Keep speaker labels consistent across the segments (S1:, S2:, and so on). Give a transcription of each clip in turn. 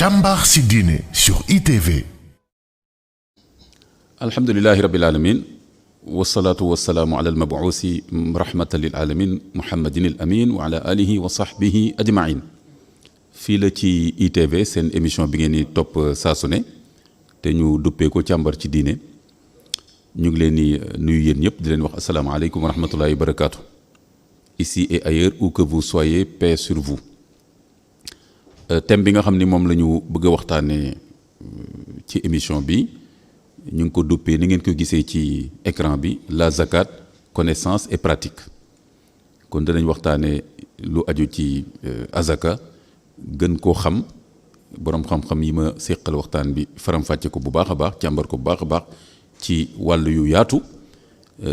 S1: càmbar si diine sur ITV.
S2: alhamdulillahi rabbil alamin wasalaatu wasalaamu ala almabuusi rahmatan lil alamin muhammadin al amin wa ala alihi wa sahbihi ajmain. fii la ci ITV seen émission bi ngeen di topp saa su ne te ñu duppee ko càmbar ci diine. ñu ngi leen di nuyu yéen ñëpp di leen wax asalaamaaleykum wa rahmatullahi wa barakaatu. ici et ailleurs où que vous soyez, paix sur vous. thème bi nga xam ni moom la ñu bëgg a waxtaanee ci émission bi ñu ngi ko duppee ni ngeen ko gisee ci écran bi la zakat connaissance et pratique. kon danañ waxtaanee lu aju ci azaka gën koo xam boroom xam-xam yi ma séqal waxtaan bi faram-fàcce ko bu baax a baax càmbar ko bu baax a baax ci wàll yu yaatu.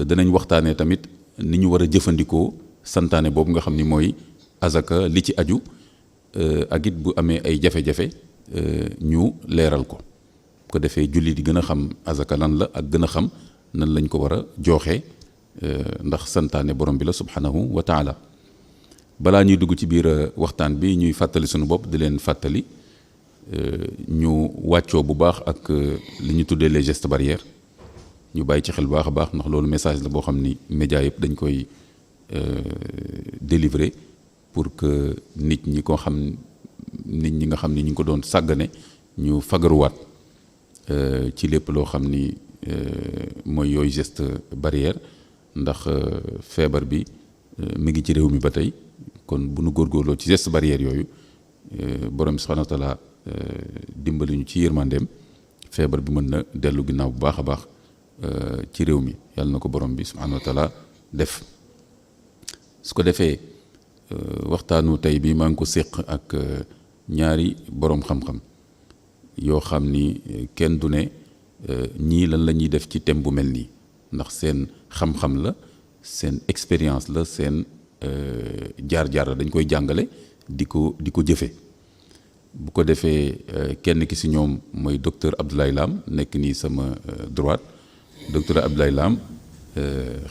S2: danañ waxtaanee tamit ni ñu war a jëfandikoo santaane boobu nga xam ni mooy azaka li ci aju ak it bu amee ay jafe-jafe ñu leeral ko bu ko defee julli di gën a xam azaka lan la ak gën a xam nan lañ ko war a jooxee ndax santaane borom bi la subhanahu wa taala. balaa ñuy dugg ci biir waxtaan bi ñuy fàttali suñu bopp di leen fàttali ñu wàccoo bu baax ak li ñu tuddee les gestes barrières ñu bàyyi ci xel bu baax a baax ndax loolu message la boo xam ni média yëpp dañ koy délivrer pour que nit ñi nga xam ni ñu ngi ko doon sàggane ñu fagaruwaat ci lépp loo xam ni mooy yooyu geste barrière ndax feebar bi mi ngi ci réew mi ba tey kon bu nu góorgóorloo ci geste barrière yooyu borom bi subhanahu wa taala dimbali ñu ci yërmandeem feebar bi mën na dellu ginnaaw bu baax a baax ci réew mi yàlla na ko borom bi subhanahu wa taala def. su ko defee waxtaanu tey bi maa ngi ko séq ak ñaari boroom xam-xam yoo xam ni kenn du ne ñii lan la ñuy def ci thème bu mel nii ndax seen xam-xam la seen expérience la seen jaar-jaar la dañ koy jàngale di ko jëfe bu ko defee kenn ki si ñoom mooy docteur Abdoulaye Lam nekk nii sama droite. docteur Abdoulaye Lam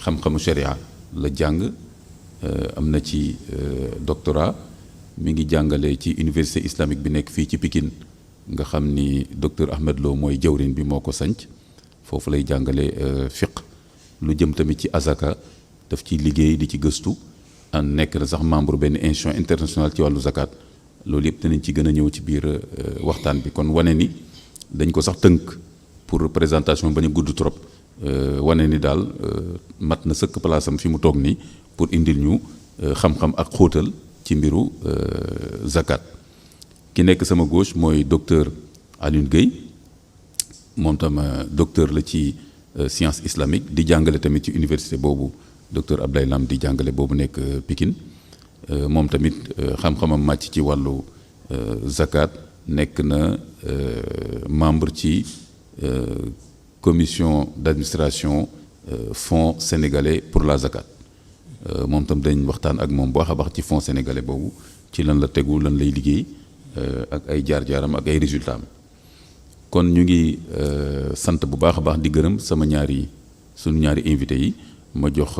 S2: xam-xamu sharia la jàng am na ci doctorat mi ngi jàngale ci université islamique bi nekk fii ci Pikine nga xam ni docteur Ahmed Lo mooy jawrin bi moo ko sanc foofu lay jàngale fiqh lu jëm tamit ci azaka daf ci liggéey di ci gëstu nekk na sax membre benn institution internationale ci wàllu zakat loolu yëpp dinañ ci gën a ñëw ci biir waxtaan bi kon wane ni dañ ko sax tënk pour présentation bañ a gudd trop wane ni daal mat na sëkk place am fi mu toog nii pour indil ñu xam-xam ak xóotal ci mbiru zakat. ki nekk sama gauche mooy docteur Alioune Guèye moom tam docteur la ci science islamique di jàngale tamit ci université boobu docteur Abdoulaye Lam di jàngale boobu nekk Pikine moom tamit xam-xamam màcc ci wàllu zakat nekk na membre ci commission d'administration fonds sénégalais pour la zakat. moom tam dañ waxtaan ak moom bu baax a baax ci fonds sénégalais boobu ci lan la tegu lan lay liggéey ak ay jaar-jaaram ak ay résultats am kon ñu ngi sant bu baax a baax di gërëm sunu ñaari invité yi ma jox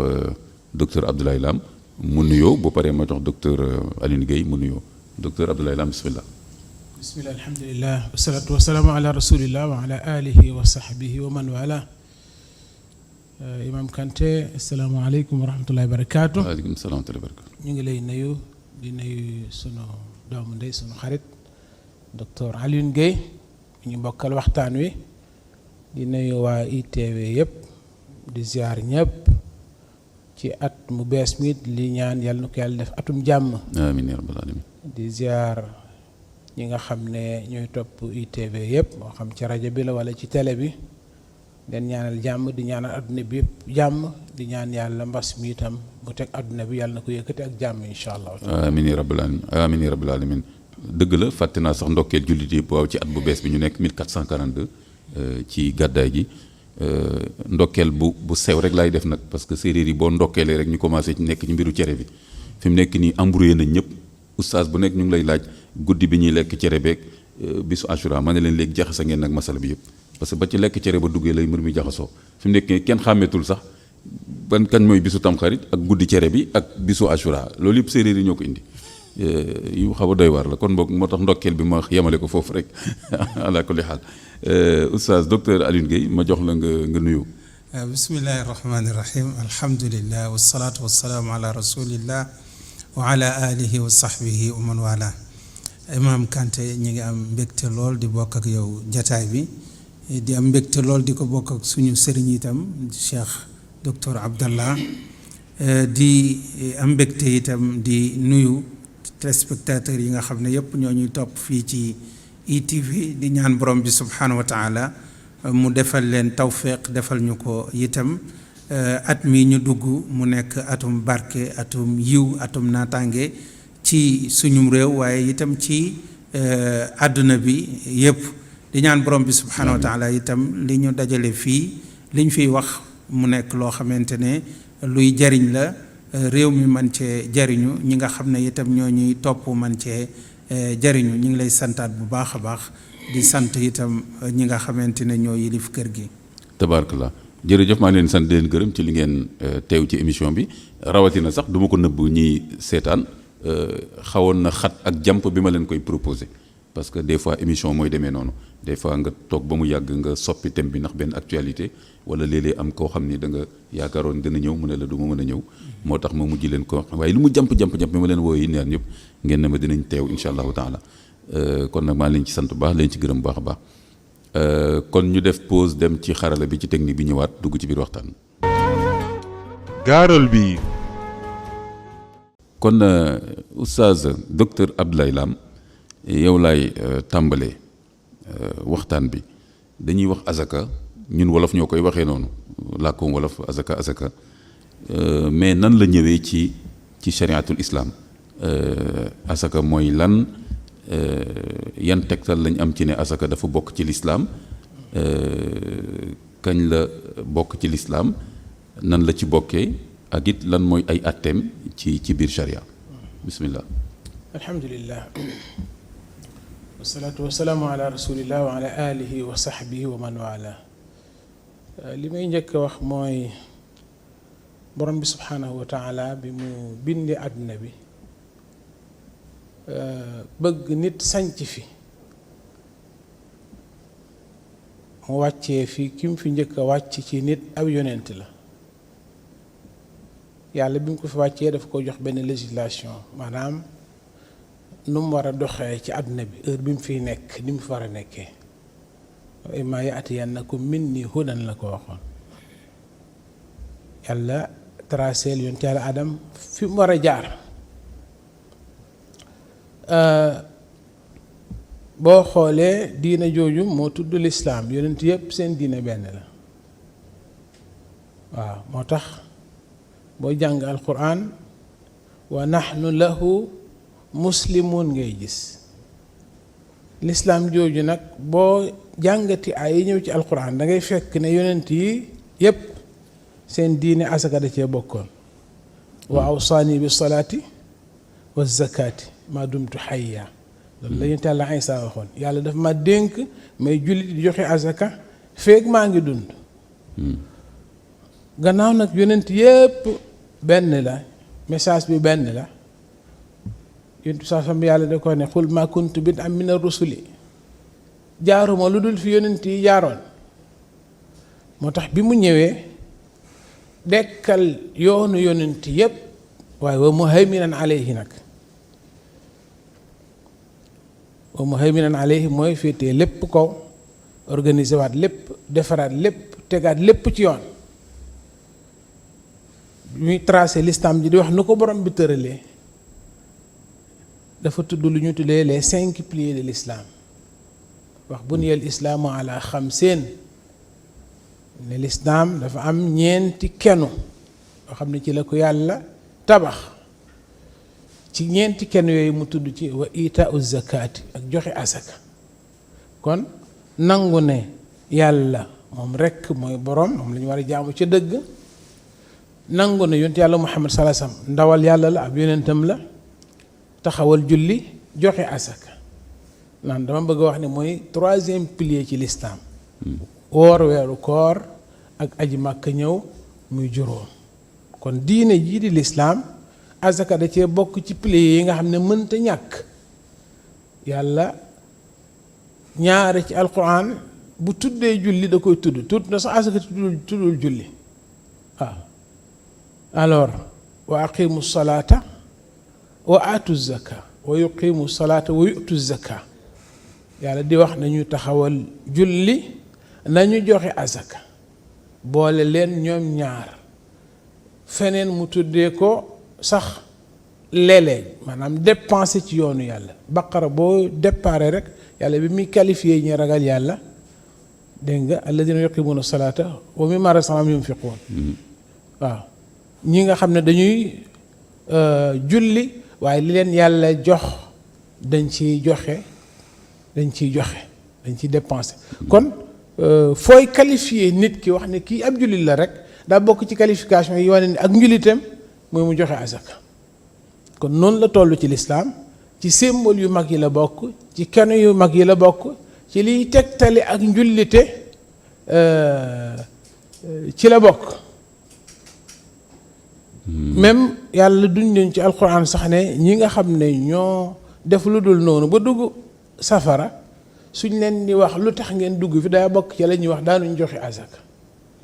S2: docteur Abdoulaye Lam mu nuyoo bu paree ma jox docteur Alioune Guèye mu nuyoo docteur Abdoulaye Lam bismillah.
S3: bismillah alhamdulillah wasalaatu wasalaamu ala rasulillah wa ala alihi wa sahbihi wa man wala. Imam Kanté asalaamaaleykum wa rahmatullahi wa barakaatu.
S2: waaleykum salaam wa rahmatullahi wa barakaatu.
S3: ñu ngi lay nuyu di nuyu sunu doomu ndey sunu xarit docteur Alioune Guèye ñu bokkal waxtaan wi di nuyu waa ITV yëpp di ziar ñëpp ci at mu bees mi li ñaan yàlla na ko yàlla def atum jàmm.
S2: amiin yaa rabbal aalamiin.
S3: di ziar ñi nga xam ne ñooy topp ITV yëpp moo xam ci rajo bi la wala ci télé bi. den ñaanal jàmm di ñaanal adduna bi yëpp jàmm di ñaan yàlla mbas mi itam mu teg adduna bi yàlla na ko yëkkati ak jàmm incha allah.
S2: amiin yaa rabbal aalamiin amiin yaa rabbal aalamiin dëgg la fàtte naa sax ndokkeel jullit yi waaw ci at bu bees bi ñu nekk 1442 ci gàddaay gi ndokkeel bu sew rek laay def nag parce que séeréer yi boo ndokkeelee rek ñu commencé ci nekk ci mbiru cere bi fi mu nekk nii embrouillé nañ ñëpp oustaz bu nekk ñu ngi lay laaj guddi bi ñuy lekk cere beeg bisu Ashura ma ne leen léegi jaxase ngeen nag masala bi yëpp. parce que ba ci lekk cere ba duggee lay mbir mi jaxasoo fi mu nekk kenn xàmmeetul sax ban kañ mooy bisu tamxarit ak guddi cere bi ak bisu Ashura loolu yëpp séeréer yi ñoo ko indi yu xaw a doy waar la kon boog moo tax ndokkeel bi ma yemale ko foofu rek ala kulli xaal oustaz docteur Alioune Guèye ma jox la nga nuyu.
S4: bismillahi rahmani rahim alhamdulillah wasalaatu wasalaamu ala rasulillah wa ala alihi wa sahbihi wa man wala. Imam Kanté ñi ngi am mbégte lool di bokk ak yow jataay bi di am mbégte lool di ko bokk ak suñu sëriñ itam Cheikh docteur Abdallah di am mbégte itam di nuyu téléspectateurs yi nga xam ne yëpp ñoo ñuy topp fii ci ITV di ñaan borom bi subhanahu wa taala mu defal leen tawfiq defal ñu ko itam at mi ñu dugg mu nekk atum barke atum yiw atum naataange ci suñum réew waaye itam ci àdduna bi yëpp di ñaan borom bi subhanahu wa taala itam li ñu dajale fii li ñu fiy wax mu nekk loo xamante ne luy jariñ la réew mi man cee jariñu ñi nga xam ne itam ñoo ñuy topp man cee jariñu ñu ngi lay santaat bu baax a baax di sant itam ñi nga xamante ne ñoo yilif kër gi.
S2: tabarakallah jërëjëf maa ngi leen sant di leen gërëm ci li ngeen teew ci émission bi rawatina sax du ma ko nëbb ñi seetaan xawoon na xat ak jàmp bi ma leen koy proposé parce que des fois émission mooy demee noonu des fois nga toog ba mu yàgg nga soppi thème bi ndax benn actualité wala léeg-léeg am koo xam ni da nga yaakaaroon dina ñëw mu ne la du ma mën a ñëw moo tax ma mujj leen ko waaye lu mu jàmp bi ma leen wooyi neer ñëpp ngeen ne ma dinañ teew insha allahu taala kon nag maa leen ci sant bu baax leen ci gërëm bu baax a baax kon ñu def pause dem ci xarala bi ci technique bi ñëwaat dugg ci biir waxtaan.
S1: gaaral bi.
S2: kon oustaz docteur Abdoulaye Lam yow laay tàmbalee waxtaan bi dañuy wax azaka ñun wolof ñoo koy waxee noonu làkkoom wolof azaka mais nan la ñëwee ci chariatul islam azaka mooy lan yan tegtal lañ am ci ne azaka dafa bokk ci lislaam kañ la bokk ci lislaam nan la ci bokkee ak it lan mooy ay atteem ci biir charia bismillah.
S3: alhamdulillah wasalaatu wasalaamu ala rasulillah wa ala alihi wa sahbihi wa man wala. li may njëkk a wax mooy borom bi subhanahu wa taala bi mu bindee àdduna bi bëgg nit sanc fi mu wàccee fi ki mu fi njëkk a wàcc ci nit ab yonent la yàlla bi mu ko fi wàccee dafa ko jox benn législation maanaam nu mu war a doxee ci àdduna bi heure bi mu fiy nekk ni mu fi war a nekkee wa immaa ya'tiyannakum minni hudan la ko waxoon yàlla traceel yonent yàlla Adam fi mu war a jaar boo xoolee diina jooju moo tudd lislaam yonent yépp seen diina benn la waaw moo tax boo jàng alquran wa nahnu lahu muslimun ngay gis lislaam jooju nag boo jàngati ay yi ñëw ci alquran da ngay fekk ne yonent yi yépp seen diine asaka da cee bokkoon wa awsaani bi salaati wa zakaati ma dumtu hayya loolu la yonent Yàlla Isaa waxoon yàlla dafa ma dénk may jullit di joxe asaka feeg maa ngi dund gannaaw nag yonent yépp benn la message bi benn la yonent saa sam yàlla da ko ne xul ma kuntu bid'an mina rusuli jaaruma lu dul fi yonent yi jaaroon moo tax bi mu ñëwee dekkal yoonu yonent yépp waaye wa muhayminan alayhi nag wa muhayminan alayhi mooy féetee lépp kaw organiser waat lépp defaraat lépp tegaat lépp ci yoon ñuy tracé l'islam ji di wax nu ko borom bi tëralee dafa tudd lu ñu tuddee les 5 piliers de l'islam wax buniyal islaamu ala xamseen ne l'islam dafa am ñeenti kenu yoo xam ne ci la ko yàlla tabax ci ñeenti kenu yooyu mu tudd ci wa itaau zakaati ak joxe asaka kon nangu ne yàlla moom rekk mooy borom moom la ñu war a jaamu ca dëgg nangu ne yonent yàlla Muhammad sallallahu alayhi wasallam ndawal yàlla la ab yonentam la taxawal julli joxe asaka naan dama bëgg a wax ne mooy 3e pilier ci l'islam woor weeru koor ak aji màkk ñëw muy juróom kon diine jii di l'islam azaka da cee bokk ci piliers yi nga xam ne mënta ñàkk. yàlla ñaare ci alquran bu tuddee julli da koy tudd na sax azaka tuddul julli waaw. alors wa aqimu salata wa atu zaka wa yuqimu salata wa yutu zaka yàlla di wax nañu taxawal julli nañu joxe azaka boole leen ñoom ñaar feneen mu tuddee ko sax léeg-léeg maanaam dépensé ci yoonu yàlla. baqara boo déparé rek yàlla bi muy qualifié ñi ragal yàlla dégg nga alladina yuqimuna salata wa mimma razaqnahum yunfiqun waaw ñi nga xam ne dañuy julli waaye li leen yàlla jox dañ ciy joxe dañ ciy dépensé. kon fooy qualifié nit ki wax ne kii ab jullit la rek daa bokk ci qualification yi wane ni ak njullitam mooy mu joxe azaka. kon noonu la toll ci lislaam ci symbole yu mag yi la bokk ci kenu yu mag yi la bokk ci liy tegtale ak njullite ci la bokk. même yàlla duñ leen ci alquran sax ne ñi nga xam ne ñoo def lu dul noonu ba dugg safara suñ leen di wax lu tax ngeen dugg fi daa bokk ci la ñuy wax daanuñ joxe azaka.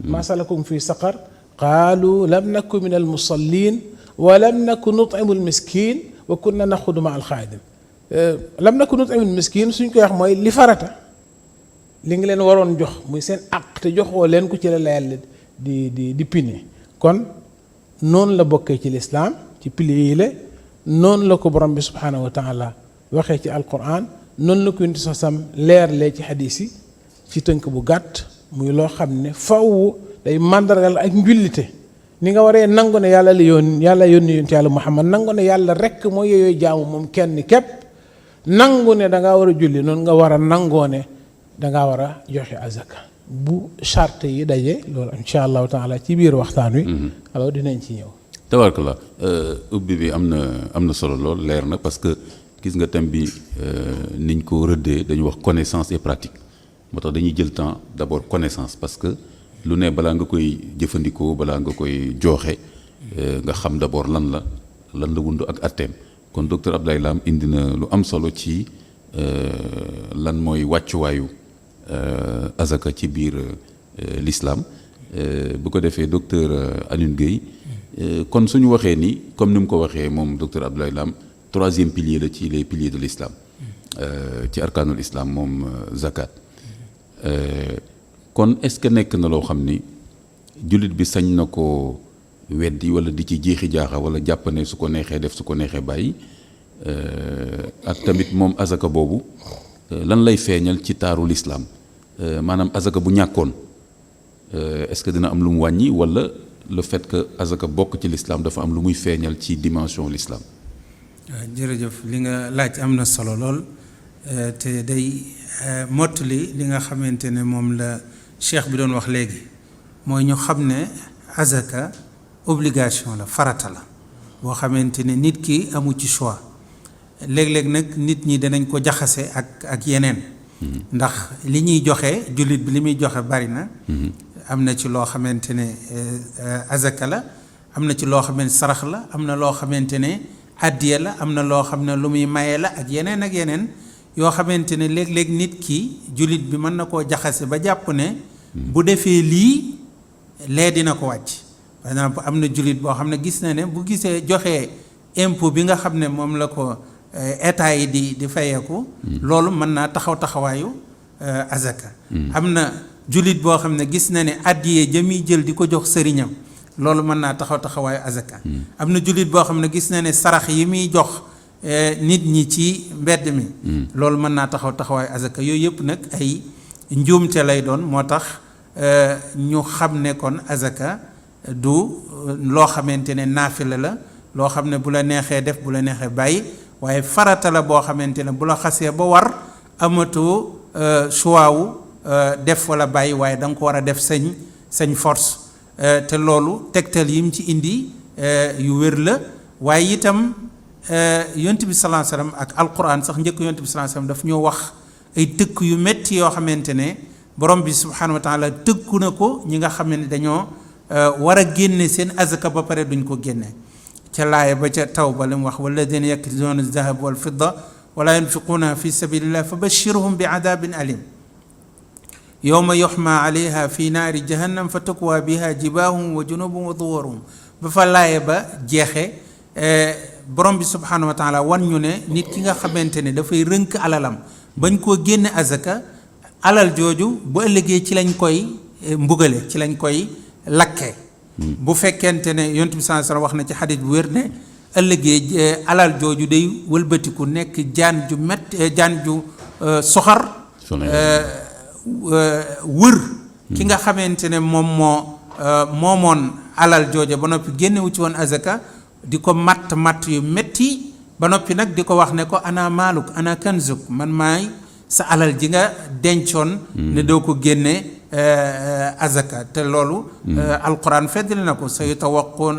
S3: ma salakum fi saqar qaalu lam naku min al musallin wa lam naku nut'imu al miskin wa kunna naxudu ma al xaadin. lam naku nut'imu al miskin suñ koy wax mooy li farata li nga leen waroon jox muy seen àq te joxoo leen ko ci la yàlla di pine. kon noonu la bokkee ci lislaam ci piliers yi la noonu la ko borom bi subhanahu wa taala waxee ci alquran noonu la ko yonent sasam leerlee ci xadiis yi ci tënk bu gàtt muy loo xam ne faw day màndargal ak njullite ni nga waree nangu ne yàlla yónni yonent yàlla Muhammad nangu ne yàlla rekk mooy yooyu jaamu moom kenn képp nangu ne dangaa war a julli noonu nga war a nangoo ne dangaa war a joxe azaka bu charte yi daje loolu insha allahu taala ci biir waxtaan wi alors dinañ ci ñëw.
S2: tabaarkalla ubbi bi am na solo lool leer na parce que gis nga thème bi niñ ko rëddee dañu wax connaissance et pratique moo tax dañuy jël temps d'abord connaissance parce que lu ne balaa nga koy jëfandikoo balaa nga koy jooxe nga xam d'abord lan la wundu ak atteem kon docteur Abdoulaye Lam indi na lu am solo ci lan mooy wàccuwaayu azaka ci biir l'islam bu ko defee docteur Alioune Guèye kon suñu waxee ni comme ni mu ko waxee moom docteur Abdoulaye Lam troisième pilier la ci les piliers de l'islam ci arkaanul islam moom zakat kon est-ce que nekk na loo xam ni jullit bi sañ na ko weddi wala di ci jeexi jaaxa wala jàpp ne su ko neexee def su ko neexee bàyyi ak tamit moom azaka boobu lan lay feeñal ci taaru l'islam maanaam azaka bu ñàkkoon est-ce que dina am lu mu wàññi wala le fait que azaka bokk ci l'islam dafa am lu muy feeñal ci dimension l'islam.
S4: jërëjëf li nga laaj am na solo lool te day mottali li nga xamante ne moom la cheikh bi doon wax léegi mooy ñu xam ne azaka obligation la farata la boo xamante ne nit ki amu ci choix léeg-léeg nag nit ñi danañ ko jaxase ak yeneen ndax li ñuy joxe jullit bi li muy joxe bari na am na ci loo xamante ne azaka la am na ci loo xamante ne sarax la am na loo xamante ne addiya la am na loo xam ne lu muy maye la ak yeneen yoo xamante ne léeg-léeg nit ki jullit bi mën na koo jaxase ba jàpp ne bu defee lii lee dina ko wàcc par exemple am na jullit boo xam ne gis na ne bu gisee joxee impôt bi nga xam ne moom la ko état yi di fayeeku loolu mën naa taxawaayu azaka am na jullit boo xam ne gis na ne addiye jëmi jël di ko jox sëriñam loolu mën naa taxawaayu azaka am na jullit boo xam ne gis na ne sarax yi muy jox nit ñi ci mbedd mi loolu mën naa taxawaayu azaka yooyu yëpp nag ay njuumte lay doon moo tax ñu xam ne kon azaka du loo xamante ne naafila la loo xam ne bu la neexee def bu la neexee bàyyi waaye farata la boo xamante ne bu la xasee ba war amatoo choix wu def wala bàyyi waaye da nga ko war a def sañ force te loolu tegtal yi mu ci indi yu wér la waaye itam yonent bi sallallahu alayhi wasallam ak alquran sax njëkk yonent bi sallallahu alayhi wasallam daf ñoo wax ay tëkk yu metti yoo xamante ne borom bi subhanahu wa taala tëkku na ko ñi nga xam ne dañoo war a génne seen azaka ba pare duñ ko génne ca laaya ba ca tawba li mu wax walladina yaknizuuna aldahab walfidda wala yunfiquunaha fi sabilillah fa bashirhum bi adabin alim yowma yuxma alayha fi naari jahannam fa tukwa biha jibaahum wa junubuhum wa duwaruhum ba fa laaya ba jeexe borom bi subhanahu wa taala wan ñu ne nit ki nga xamante ne dafay rënk alalam bañ koo génne azaka alal jooju bu ëllëgee ci lañ koy mbugale ci lañ koy lakke bu fekkente ne yonent bi sallallahu alayhi wasallam wax na ci xadis bu wér ne ëllëgee alal jooju day wëlbatiku nekk jaan ju jaan ju soxar wër ki nga xamante ne moom moomoon alal jooja ba noppi génnewu ci woon azaka di ko matt yu metti ba noppi nag di ko wax ne ko ana maaluk ana kanzuk man maay sa alal ji nga dencoon ne doo ko génne azaka te loolu alquran feddali na ko sa yutawaquun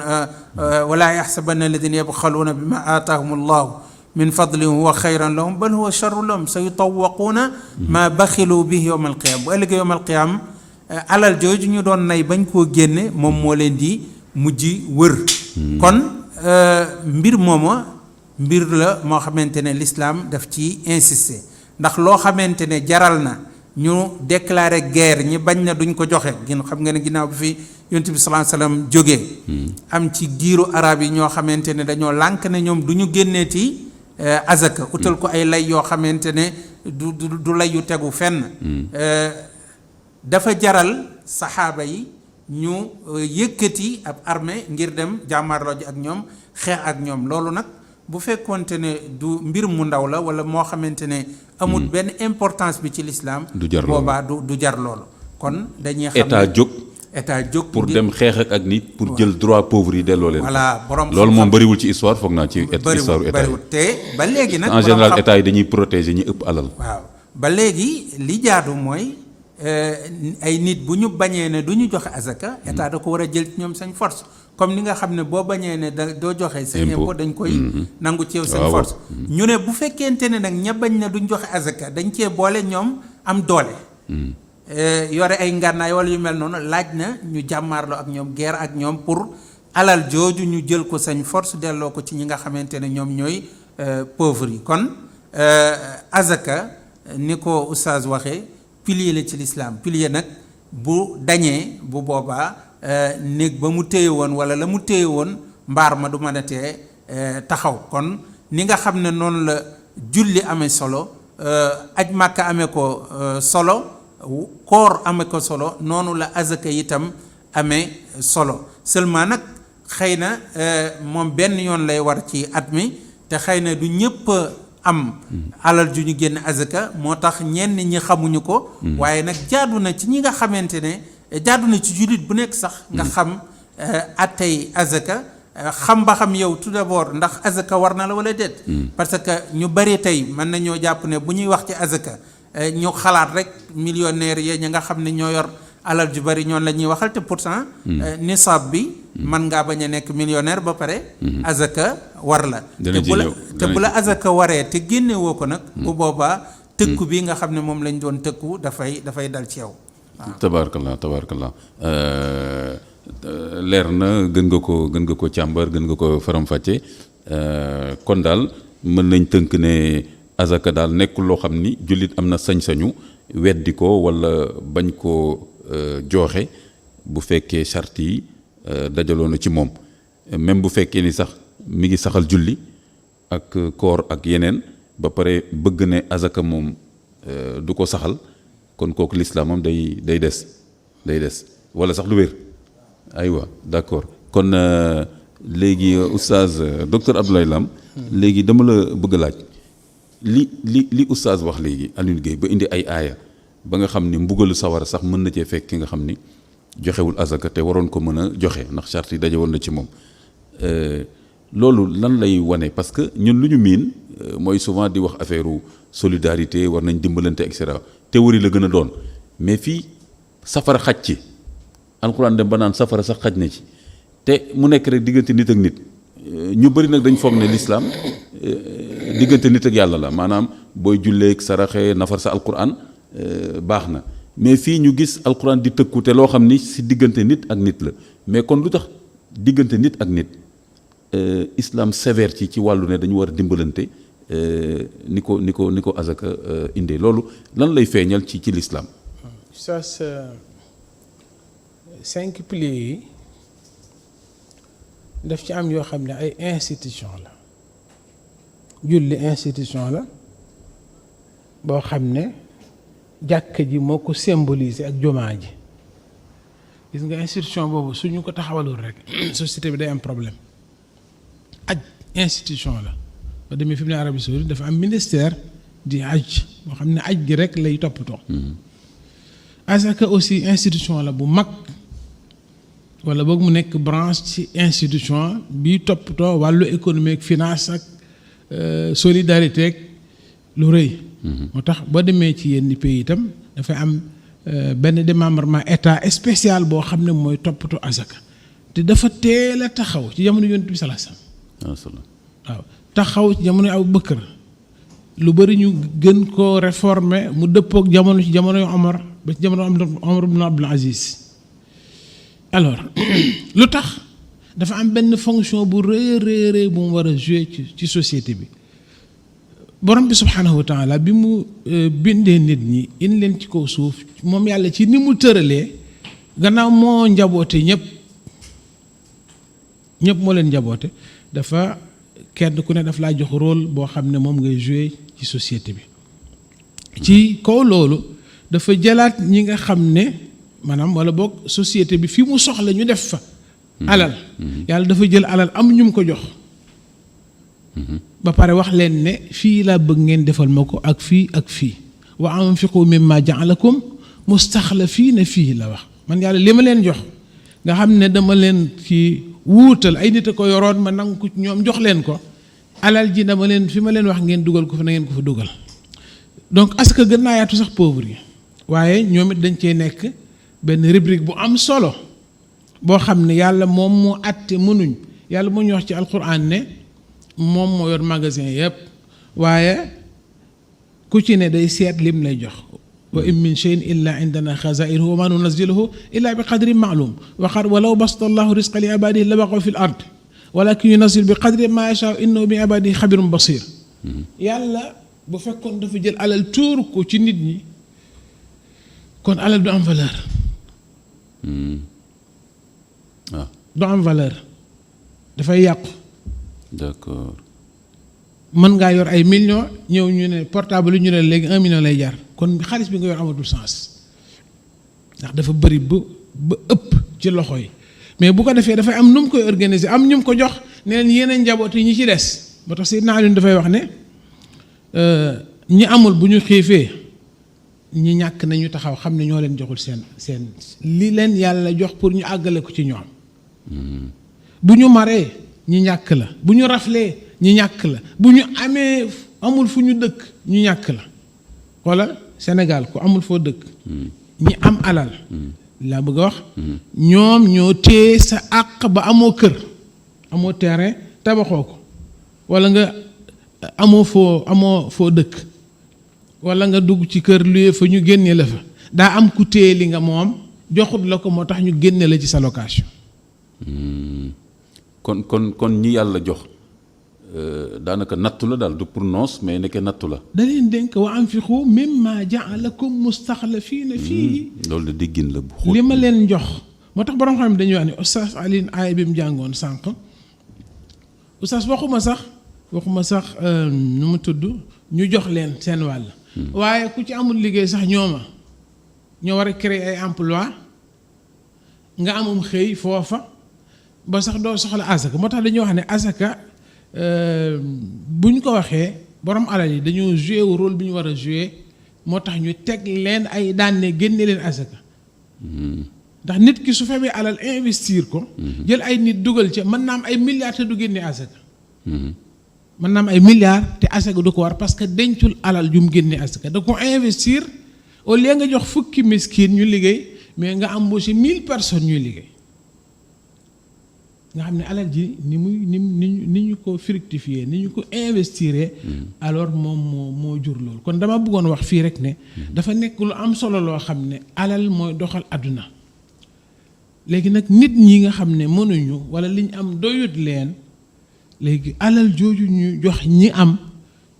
S4: wala yaxsabanna alladina yabxaluuna bima aataahum allahu min fadlin huwa xayran lahum bal huwa charrun lahum sa yutawaquuna ma baxilu bihi yowma alqiyama bu ëllëgee yowma alqiyama alal jooju ñu doon nay bañ koo génne moom moo leen di mujj wër kon mbir mooma mbir la moo xamante ne l'islam daf ci insister ndax loo xamante ne jaral na ñu déclarer guerre ñi bañ na duñ ko joxe gën xam nga ne ginnaaw bi fi yonent bi sallallahu alayhi wasallam jógee am ci giiru arab yi ñoo xamante ne dañoo lànk ne ñoom du ñu génneeti azaka utal ko ay lay yoo xamante ne du lay yu tegu fenn dafa jaral saxaaba yi ñu yëkkati ab armée ngir dem jàmmarloo ji ak ñoom xeex ak ñoom loolu nag bu fekkoonte ne du mbir mu ndaw la wala moo xamante ne amul benn importance bi ci l'islam boobaa du jar loolu kon dañuy xam état jóg
S2: pour dem xeex ak nit pour jël droit pauvre yi delloo leen
S4: voilà borom
S2: loolu moom bëriwul ci histoire foog naa ci histoire état yi
S4: te ba léegi nag
S2: en général état yi dañuy protéger ñi ëpp alal
S4: waaw ba léegi li jaadu mooy ay nit bu ñu bañee ne du ñu joxe azaka état da ko war a jël ci ñoom seen force comme ni nga xam ne boo bañee ne doo joxe seen impôt dañ koy nangu ci yow seen force ñu ne bu fekkente ne nag ña bañ ne duñ joxe azaka dañ cee boole ñoom am doole yore ay ngànnaay wala yu mel noonu laaj na ñu jàmmaarloo ak ñoom guerre ak ñoom pour alal jooju ñu jël ko seen force delloo ko ci ñi nga xamante ne ñoom ñooy pauvres yi kon azaka ni ko oustaz waxee pilier la ci l'islam pilier nag bu dañee bu boobaa néeg ba mu téye woon wala la mu téye woon mbaar ma du mën a tee taxaw kon ni nga xam ne noonu la julli amee solo aj màkka amee ko solo koor amee ko solo noonu la azaka itam amee solo seulement nag xëy na moom benn yoon lay war ci at mi te xëy na du ñëpp am alal ju ñu génn azaka moo tax ñenn ñi xamuñu ko waaye nag jaadu na ci ñi nga xamante ne jaadu na ci jullit bu nekk sax nga xam attey azaka xam ba xam yow tout d'abord ndax azaka war na la wala déet parce que ñu bari tey mën nañoo jàpp ne bu ñuy wax ci azaka ñu xalaat rek millionnaire yi ñi nga xam ne ñoo yor alal ju bari ñoon la ñuy waxal te pourtant nisaab bi man ngaa bañ a nekk millionnaire ba pare azaka war la te bu la azaka waree te génne woo ko nag bu boobaa tëkku bi nga xam ne moom lañ doon tëkku dafay dal ci yow waaw
S2: tabarakallah leer na gën nga ko càmbar gën nga ko faram-fàcce kon daal mën nañ tënk ne azaka daal nekkul loo xam ni jullit am na sañ-sañu weddi ko wala bañ koo joxe bu fekkee charte yi dajaloo na ci moom même bu fekkee ni sax mi ngi saxal julli ak koor ak yeneen ba pare bëgg ne azaka moom du ko saxal kon kooku lislaamam day des wala sax lu wér aywa d'accord kon léegi oustaz docteur Abdoulaye Lam léegi dama la bëgg a laaj li oustaz wax léegi Alioune Guèye ba indi ay aaya ba nga xam ni mbugalu sawara sax mën na cee fekk ki nga xam ni joxewul azaka te waroon ko mën a joxe ndax charte yi daje woon na ci moom loolu lan lay wane parce que ñun lu ñu miin mooy souvent di wax affaire solidarité war nañ dimbalante et cetera théorie la gën a doon mais fii safara xaj ci alxuraan dem ba naan safara sax xaj na ci te mu nekk rek diggante nit ak nit ñu bëri nag dañ foog ne l'islam diggante nit ak yàlla la maanaam booy julleek saraxe nafar sa alxuraan baax na mais fii ñu gis alxuraan di tëkku te loo xam ni si diggante nit ak nit la mais kon lu tax diggante nit ak nit islam sévère ci wàllu ne dañu war a dimbalante ni ko azaka indee loolu lan lay feeñal ci l'islam.
S3: ça 5 piliers yi daf ci am yoo xam ne ay institution la julli institution la boo xam ne jàkka ji moo ko symboliser ak jumaa ji gis nga institution boobu suñu ko taxawalul rek société bi day am problème. aj institution la ba demee fi mu ne Arabie Saoudite dafa am ministère di aj boo xam ne aj gi rek lay toppatoo. asaka aussi institution la bu mag wala boog mu nekk branche ci institution bi toppatoo wàllu économique finance ak solidarité ak lu rëy. moo tax boo demee ci yenn pays itam dafay am benn démembrement état spécial boo xam ne mooy toppatoo asaka te dafa teel a taxaw ci jamono Yonent bi sallallahu alayhi wasallam waaw taxaw ci jamono Abu Bakar lu bari ñu gën koo réformer mu dëppook jamono ci jamono Omar ba ci jamono Omar ibn Abdul Aziz alors lu tax dafa am benn fonction bu rëy bu mu war a jouer ci société bi borom bi subhanahu wa taala bi mu bindee nit ñi indi leen ci kaw suuf moom yàlla ci ni mu tëralee gannaaw moo njaboote ñëpp moo leen njaboote dafa kenn ku ne daf laa jox rôle boo xam ne moom ngay jouer ci société bi ci kaw loolu dafa jëlaat ñi nga xam ne maanaam wala boog société bi fi mu soxla ñu def fa alal yàlla dafa jël alal am ñu mu ko jox ba pare wax leen ne fii laa bëgg ngeen defal ma ko ak fii ak fii wa anfiqu mimma ja'alakum mustaxlafiina fii la wax man yàlla li ma leen jox nga xam ne dama leen ci wuutal ay nit a ko yoroon ma nangu ko ñoom jox leen ko alal ji dama leen fi ma leen wax ngeen dugal ko fa na ngeen ko fa dugal donc asaka gën naa yaatu sax pauvre yi waaye ñoom it dañ cee nekk benn rubrique bu am solo boo xam ne yàlla moom moo àtte mënuñ yàlla moo ñu wax ci alquran ne moom moo yor magasin yëpp waaye ku ci ne day seet lim lay jox wa in min cheyin illa indana xazainuhu wa ma nunazziluhu illa bi qadrin maalum walaw basata allahu risqa li ibadihi la baqaw fi l ard walakin yunazzilu bi qadri ma yashaa innahu bi ibadihi xabirun basir yàlla bu fekkoon dafa jël alal tuur ko ci nit ñi kon alal du am valeur
S2: waaw
S3: du am valeur dafay yàqu
S2: d'accord
S3: mën ngaa yor ay millions ñëw ñu ne portable ñu ne léegi 1 million lay jar kon xaalis bi nga yor amatul sens ndax dafa bëri ba ëpp ci loxo yi mais bu ko defee dafay am nu mu koy organiser am ñu mu ko jox ne leen yeneen njaboot yi ñi ci des ba tax Seydina Ali dafay wax ne ñi amul bu ñu xiifee ñi ñàkk nañu taxaw xam ne ñoo leen joxul seen li leen yàlla jox pour ñu àggale ko ci ñoom bu ñu maree ñi ñàkk la bu ñu raflee ñi ñàkk la bu ñu amul fu ñu dëkk ñu ñàkk la walla Sénégal ku amul foo dëkk ñi am alal laa bëgg a wax ñoom ñoo téye sa àq ba amoo kër amoo terrain tabaxoo ko walla nga amoo foo dëkk walla nga dugg ci kër luye fa ñu génne la fa daa am ku téye li nga moom joxut la ko moo tax ñu génne la ci sa location
S2: kon ñi yàlla jox daanaka nattu la daal du pour noos mais nekkee nattu la.
S3: da leen dénk wa anfiqu mimma ja'alakum mustaxlafiina fiihi
S2: loolu de déggin la bu xóot
S3: li ma leen jox moo tax borom xam ne dañuy wax ne Oustaz Alioune aaya bi mu jàngoon sànq Oustaz waxuma sax nu mu tudd ñu jox leen seen wàll. waaye ku ci amul liggéey sax ñoo war a créer ay emploi nga amum xëy foofa ba sax doo soxla asaka moo tax dañuy wax ne asaka bu ñu ko waxee borom alal yi dañoo joué rôle bi ñu war a joué moo tax ñu teg leen ay daan ne génne leen asaka ndax nit ki su fekkee alal investir ko jël ay nit dugal ca mën naa am ay milliards te du génne asaka mën naa am ay milliards te asaka du ko war parce que dencul alal ju mu génne asaka da ko investir au lieu nga jox fukki miskin ñu liggéey mais nga embauché 1000 personnes ñuy liggéey nga xam ne alal ji ni ñu ko fructifier ni ñu ko investir alors moom moo jur loolu kon dama bëggoon wax fii rek ne dafa nekk lu am solo loo xam ne alal mooy doxal àdduna léegi nag nit ñi nga xam ne mënuñu wala li ñu am doyut leen léegi alal jooju ñu jox ñi am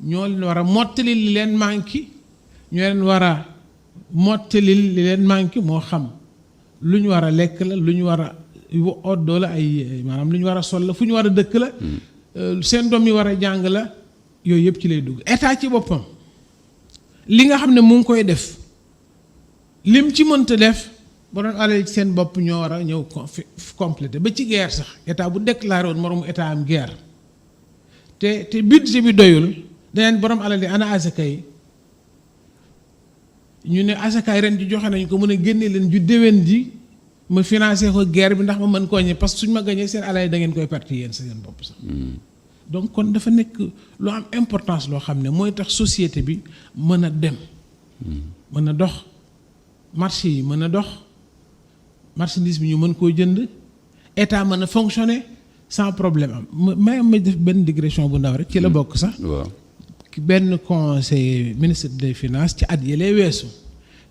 S3: ñoo leen war a mottali li leen manqué ñoo leen war a mottali li leen manqué moo xam lu ñu war a lekk la lu ñu war a oddoo la ay maanaam lu ñu war a sol la fu ñu war a dëkk la seen doom yi war a jàng la yooyu yëpp ci lay dugg état ci boppam li nga xam ne mu ngi koy def lim ci mënta def ba doon alal ci seen bopp ñoo war a ñëw complété ba ci guerre sax état bu déclaré woon moroomu état am guerre te budget bi doyul daneen borom alal yi ana asaka yi ñu ne asakaay ren ji joxe nañu ko mën a génne leen ju déwén ji ma financé ko guerre bi ndax ma mën koo ñëw parce que suñ ma gañee seen alal yi da ngeen koy perte yéen seen bopp sax donc kon dafa nekk lu am importance loo xam ne mooy tax société bi mën a dem mën a dox marché yi mën a dox marchandise bi ñu mën koo jënd état mën a fonctionner sans problème am ma def benn digression bu ndaw rek ci la bokk sax
S2: waaw
S3: benn conseiller ministre des finances ci at yële weesu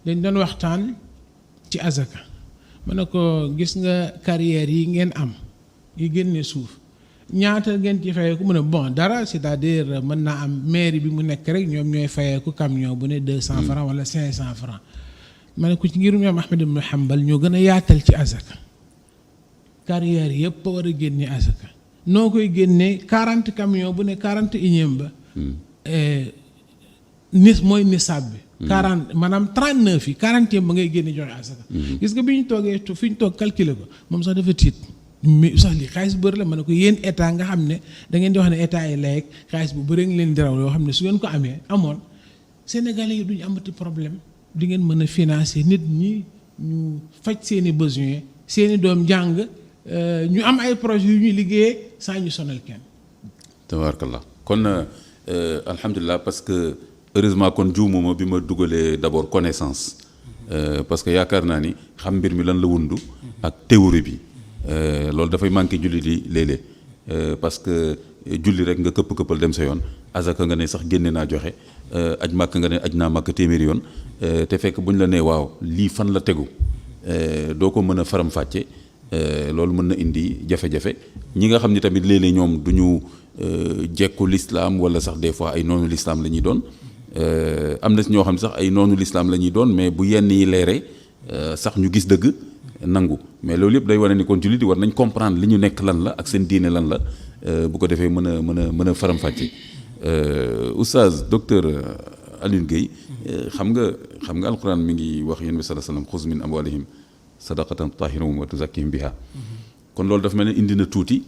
S3: dañ doon waxtaan ci azaka ma ne ko gis nga carrière yi ngeen am yi génne suuf ñaata ngeen ci fayeeku mu ne bon dara c'est-à-dire mën naa am mairie bi mu nekk rek ñoom ñooy fayeeku camion bu ne 200 francs wala 500 francs ma ne ko ci ngirum ñoom Ahmed ibn Hanbal ñoo gën a yaatal ci azaka carrière yëpp a war a génne azaka noo koy génnee 40 camion bu ne 40 unième ba mooy nisaab bi 40 maanaam 39 yi 40e ba ngay génne joxe asaka gis nga bi ñu toogee fi ñu toog calculer ko moom sax dafa tiit mais sax li xaalis bu bëri la ma ne ko yéen état nga xam ne da ngeen di wax ne état yi layeeg xaalis bu bëri ngi leen di raw yoo xam ne su ngeen ko amee amoon Sénégalais yi duñu amati problème di ngeen mën a financer nit ñi ñu faj seeni besoin seeni doom jàng ñu am ay projets yu ñuy liggéeyee saa ñu sonal kenn
S2: tabarakallah kon alhamdulilah parce que heureusement kon juumuma bi ma dugalee d'abord connaissance parce que yaakaar naa ni xam mbir mi lan la wundu ak théorie bi loolu dafay manqué julli di léeg-léeg parce que julli rek nga këpp-këppal dem sa yoon azaka nga ne sax génne naa joxe aj màkk nga ne aj naa màkk téeméeri yoon te fekk bu ñu la nee waaw lii fan la tegu doo ko mën a faram-fàcce loolu mën na indi jafe-jafe ñi nga xam ni tamit léeg-léeg ñoom du ñu jekku l'islam wala sax des fois ay noonu l'islam la ñuy doon am na si ñoo xam ne sax ay noonu l'islam la ñuy doon mais bu yenn yi leeree sax ñu gis dëgg nangu mais loolu yëpp day wane ni kon jullit yi war nañ comprendre li ñu nekk lan la ak seen diine lan la bu ko defee mën a faram-fàcce oustaz docteur Alioune Guèye xam nga alquran mi ngi wax yéen bi sallallahu alayhi wasallam xuz min amwalihim sadaqatan tutahhiruhum wa tuzakkihim biha kon loolu dafa mel ne indi na tuuti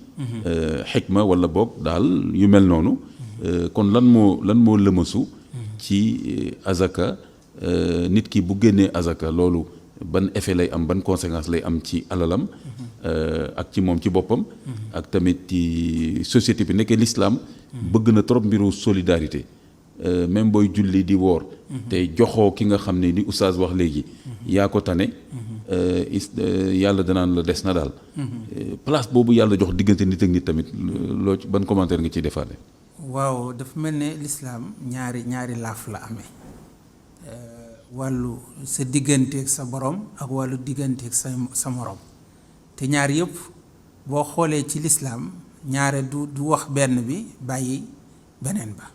S2: xikma wala boog daal yu mel noonu kon lan moo lëmasu ci azaka nit ki bu génnee azaka loolu ban effet lay am ban conséquence lay am ci alalam ak ci moom ci boppam ak tamit ci société bi nekkee l'islam bëgg na trop mbiru solidarité même booy julli di woor te joxoo ki nga xam ne ni oustaz wax léegi yaa ko tane yàlla danaan la des na daal place boobu yàlla jox diggante nit ak nit tamit loo ci ban commentaire nga ciy defaale
S4: waaw dafa mel ne l'islam ñaari laaf la amee wàllu sa digganteeg sa borom ak wàllu digganteeg sa morom te ñaar yëpp boo xoolee ci l'islam ñaare du wax benn bi bàyyi beneen ba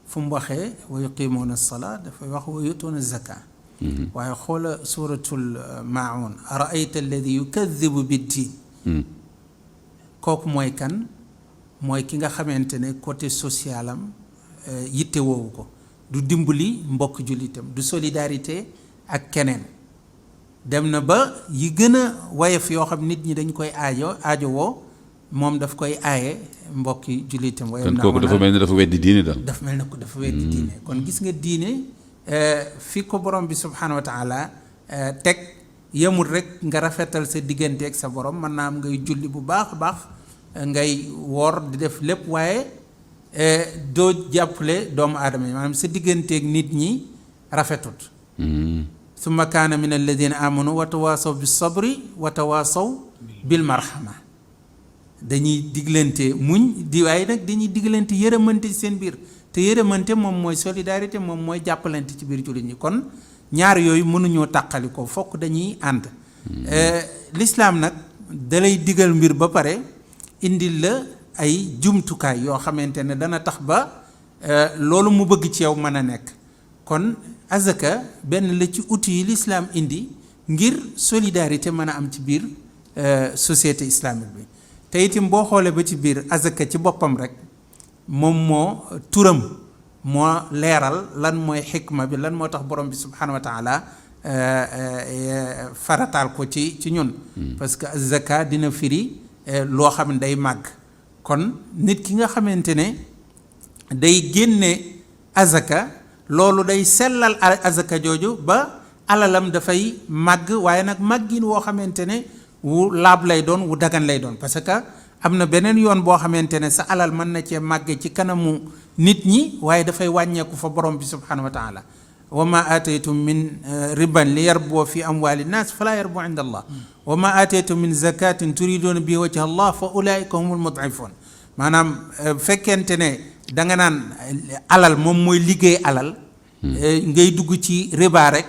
S4: fu mu waxee wa yuqimuuna salaa dafay wax wa yutuuna zaka waaye xoola suratul maun araayta alladi yukadibu biddin kooku mooy kan mooy ki nga xamante ne côté social am yitte woowu ko du dimbali mbokk jullitam du solidarité ak keneen dem na ba yi gën a wayef yoo xam nit ñi dañ koy aajowoo moom daf koy aaye mbokki jullitam
S2: kon kooku dafa mel ni dafa weddi diine daal
S4: dafa mel ne ko dafa weddi diine kon gis nga diine fi ko borom bi subhanahu wa taala teg yemul rek nga rafetal sa diggante ak sa borom mën naa am ngay julli bu baax a baax ngay woor di def lépp waaye doo jàppale doomu aadama yi maanaam sa digganteeg nit ñi rafetut summa kaana min alladina amanu wa tawaasaw bis sabri wa tawaasaw bil marhama dañuy diglante muñ di waaye nag dañuy diglante yërëmante ci seen biir te yërëmante moom mooy solidarité moom mooy jàppalante ci biir jullit ñi kon ñaar yooyu mënuñoo tàqali ko fokk dañuy ànd l'islam nag dalay digal mbir ba pare indil la ay jumtukaay yoo xamante ne dana tax ba loolu mu bëgg ci yow mën a nekk. kon azaka benn la ci outil yi l'islam indi ngir solidarité mën a am ci biir société islamique bi te itam boo xoolee ba ci biir azaka ci boppam rek moom moo turam moo leeral lan mooy xikma bi lan moo tax borom bi subhanahu wa taala farataal ko ci ñun. parce que azaka dina firi loo xam ne day màgg. kon nit ki nga xamante ne day génne azaka loolu day sellal azaka jooju ba alalam dafay màgg waaye nag màggin woo xamante ne wu laab lay doon wu dagan lay doon parce que am na beneen yoon boo xamante ne sa alal mën na cee màgge ci kanamu nit ñi waaye dafay wàññeeku fa borom bi subhanahu wa taala wa ma aataytum min riban li yarbu fi amwali nnas fala yarbu inda allah wa ma aataytum min zakatin turiduna bi wajha allah fa ulaika humul mud'ifun maanaam fekkente ne da nga naan alal moom mooy liggéey alal ngay dugg ci riba rek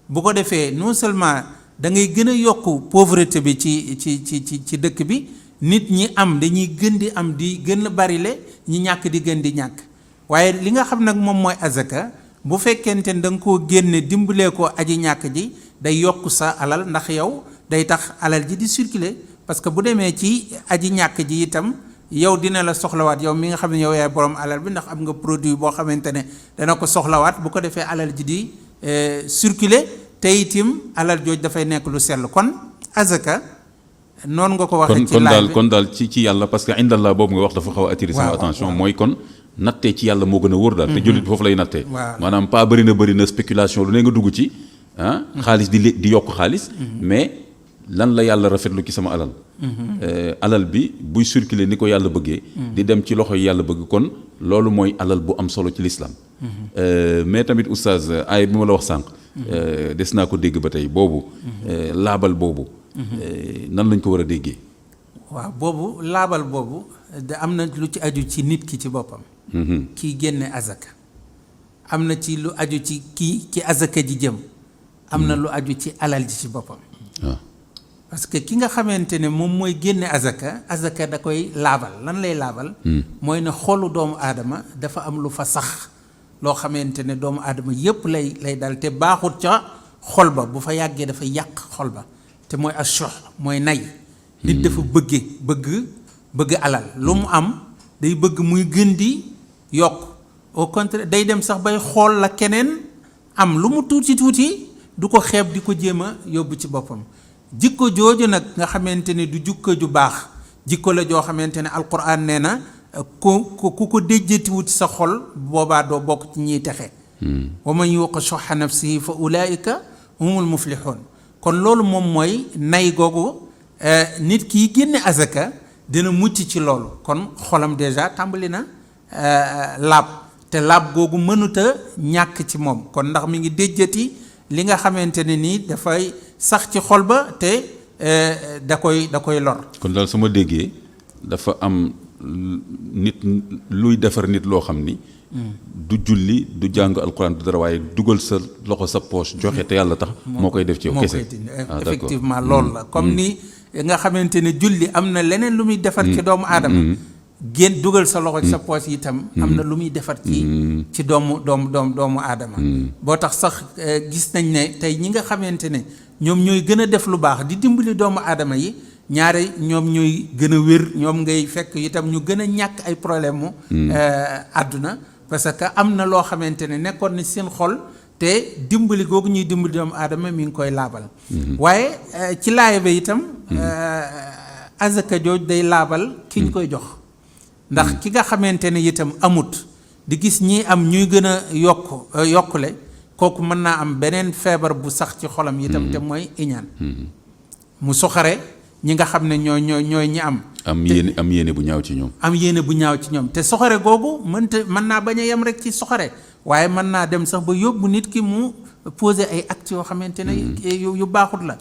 S4: bu ko defee non seulement da ngay gën a yokk pauvreté bi ci dëkk bi nit ñi am dañuy gën di am di gën a barile ñi ñàkk di gën di ñàkk waaye li nga xam nag moom mooy azaka bu fekkente ne da nga koo génne dimbalee ko aji ñàkk ji day yokk sa alal ndax yow day tax alal ji di circuler parce que bu demee ci aji ñàkk ji itam yow dina la soxlawaat yow mi nga xam ne yow yaay borom alal bi ndax am nga produit boo xamante ne dana ko soxlawaat bu ko defee alal ji di circuler te itam alal jooj dafay nekk lu sell kon azaka noonu nga ko waxee ci laaj bi
S2: kon daal ci yàlla parce que indallah boobu nga wax dafa xaw a attirer sama attention mooy kon nattee ci yàlla moo gën a wóor daal te jullit foofu lay nattee maanaam pas bëri na spéculation lu ne nga dugg ci xaalis di yokk xaalis mais lan la yàlla rafetlu ci sama alal alal bi buy circuler ni ko yàlla bëggee di dem ci loxo yi yàlla bëgg kon loolu mooy alal bu am solo ci l'islam mais tamit oustaz ay bi ma la wax sànq des naa ko dégg ba tey boobu laabal boobu nan lañ ko war a déggee
S4: waaw boobu laabal boobu da am na lu ci aju ci nit ki ci boppam kii génne azaka am na ci lu aju ci kii ci azaka ji jëm am na lu aju ci alal ji ci boppam parce que ki nga xamante ne moom mooy génne azaka da koy laabal lan lay laabal mooy ne xolu doomu aadama dafa am lu fa sax loo xamante ne doomu aadama yépp lay dal te baaxut ca xol ba bu fa yàggee dafa yàq xol ba te mooy ashoh mooy nay nit dafa bëgg alal lu mu am day bëgg muy gën di yokk au contraire day dem sax bay xool la keneen am lu mu tuuti du ko xeeb di ko jéem a yóbbu ci boppam jikko jooju nag nga xamante ne du jikko ju baax jikko la joo xamante ne alquran nee na ku ko déjjatiwut sa xol boobaa doo bokk ci ñiy texe wa man yuqa shuhha nafsihi fa ulaika humul muflihun kon loolu moom mooy nay googu nit ki génne azaka dina mucc ci loolu kon xolam déjà tàmbali na laab te laab googu mënuta ñàkk ci moom kon ndax mi ngi déjjati li nga xamante ne nii dafay sax ci xol ba te da koy lor.
S2: kon daal su ma déggee dafa am nit luy defar nit loo xam ni du julli du jàng alquran du dara waaye dugal sa loxo sa poche joxe te yàlla tax moo koy def ci yow kese
S4: effectivement loolu la comme ni nga xamante ne julli am na leneen lu muy defar ci doomu aadama génn dugal sa loxo ci sa poche itam am na lu muy defar ci doomu aadama boo tax sax gis nañ ne tey ñi nga xamante ne ñoom ñooy gën a def lu baax di dimbali doomu aadama yi ñaare ñoom ñooy gën a wér ñoom ngay fekk itam ñu gën a ñàkk ay problème mu àdduna parce que am na loo xamante ne nekkoon na seen xol te dimbali googu ñuy dimbali doomu aadama mi ngi koy laabal waaye ci laaya ba itam azaka jooj day laabal ki ñu koy jox ndax ki nga xamante ne itam amut di gis ñi am ñuy gën a yokkule kooku mën naa am beneen feebar bu sax ci xolam itam te mooy iñaan mu soxare ñi nga xam ne ñooy ñi am
S2: yéene bu ñaaw ci ñoom
S4: te soxare googu mën naa bañ a yem rek ci soxare waaye mën naa dem sax ba yóbbu nit ki mu poser ay actes yoo xamante ne yu baaxut la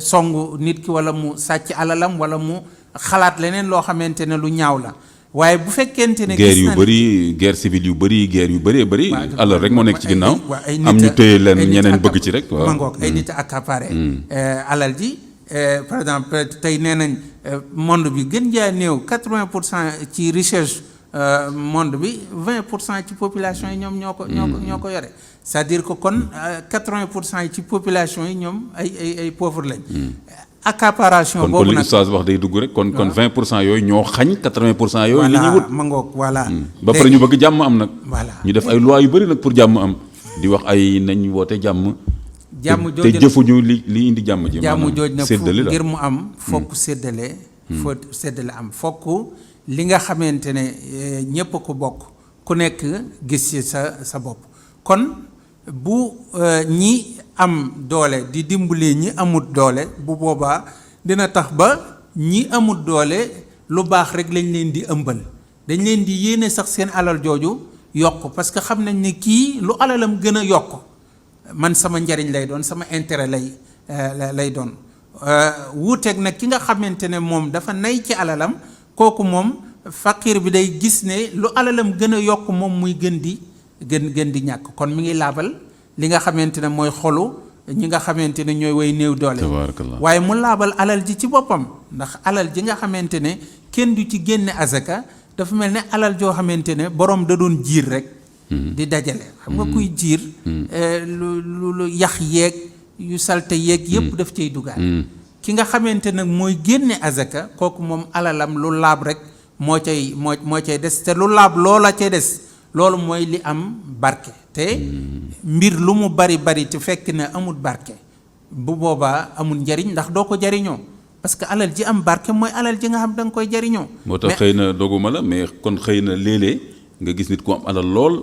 S4: songu nit ki wala mu sàcc alalam wala mu xalaat leneen loo xamante ne lu ñaaw la waaye bu fekkente ne
S2: guerre yu bëri guerre civile yu bëri guerre yu bëree bëri alal rek moo nekk ci ginnaaw am ñu téye leen ñeneen bëgg ci rek
S4: mangoog ay nit accaparé alal ji par exemple tey nee nañ monde bi gën jaa néew 80% ci recherche monde bi 20% ci population yi ñoom ñoo ko yore c'est-à-dire que kon 80% yi ci population yi ñoom ay pauvres lañ. accaparation boobu nag
S2: kon li oustaz wax day dugg rek kon 20% yooyu ñoo xañ 80% yooyu. li ñuy wut
S4: ma ngoog voilà.
S2: ba pare ñu bëgg jàmm am nag.
S4: voilà
S2: ñu def ay loi yu bëri nag pour jàmm am di wax ay nañ woote jàmm.
S4: jàmm jooju
S2: te jëfuñu li indi jàmm ji.
S4: jàmm jooju nag
S2: séddale la
S4: ngir mu am fokk séddale. fokk séddale am fokk li nga xamante ne ñépp a ko bokk ku nekk gis ci sa bopp kon bu ñi am doole di dimbali ñi amut doole bu boobaa dina tax ba ñi amut doole lu baax rek lañ leen di ëmbal dañ leen di yéene sax seen alal jooju yokk parce que xam nañ ne kii lu alalam gën a yokk man sama njariñ lay doon sama intérêt lay doon wuuteeg nag ki nga xamante ne moom dafa nay ci alalam kooku moom fakir bi day gis ne lu alalam gën a yokk moom muy gën di ñàkk kon mi ngi laabal li nga xamante ne mooy xolu ñi nga xamante ne ñooy way néew doole waaye mu laabal alal ji ci boppam ndax alal ji nga xamante ne kenn du ci génne azaka dafa mel ne alal joo xamante ne borom da doon jiir rek di dajale xam nga kuy jiir lu yax yeeg yu salte yeeg yépp daf cay dugaal ki nga xamante nag mooy génne azaka kooku moom alalam lu laab rek moo cay des te lu laab loola cay des loolu mooy li am barke te mbir lu mu bari te fekk na amul barke bu boobaa amul njariñ ndax doo ko jariñoo parce que alal ji am barke mooy alal ji nga xam da nga koy jariñoo
S2: moo tax xëy na doguma la mais kon xëy na léeg-léeg nga gis nit ku am alal lool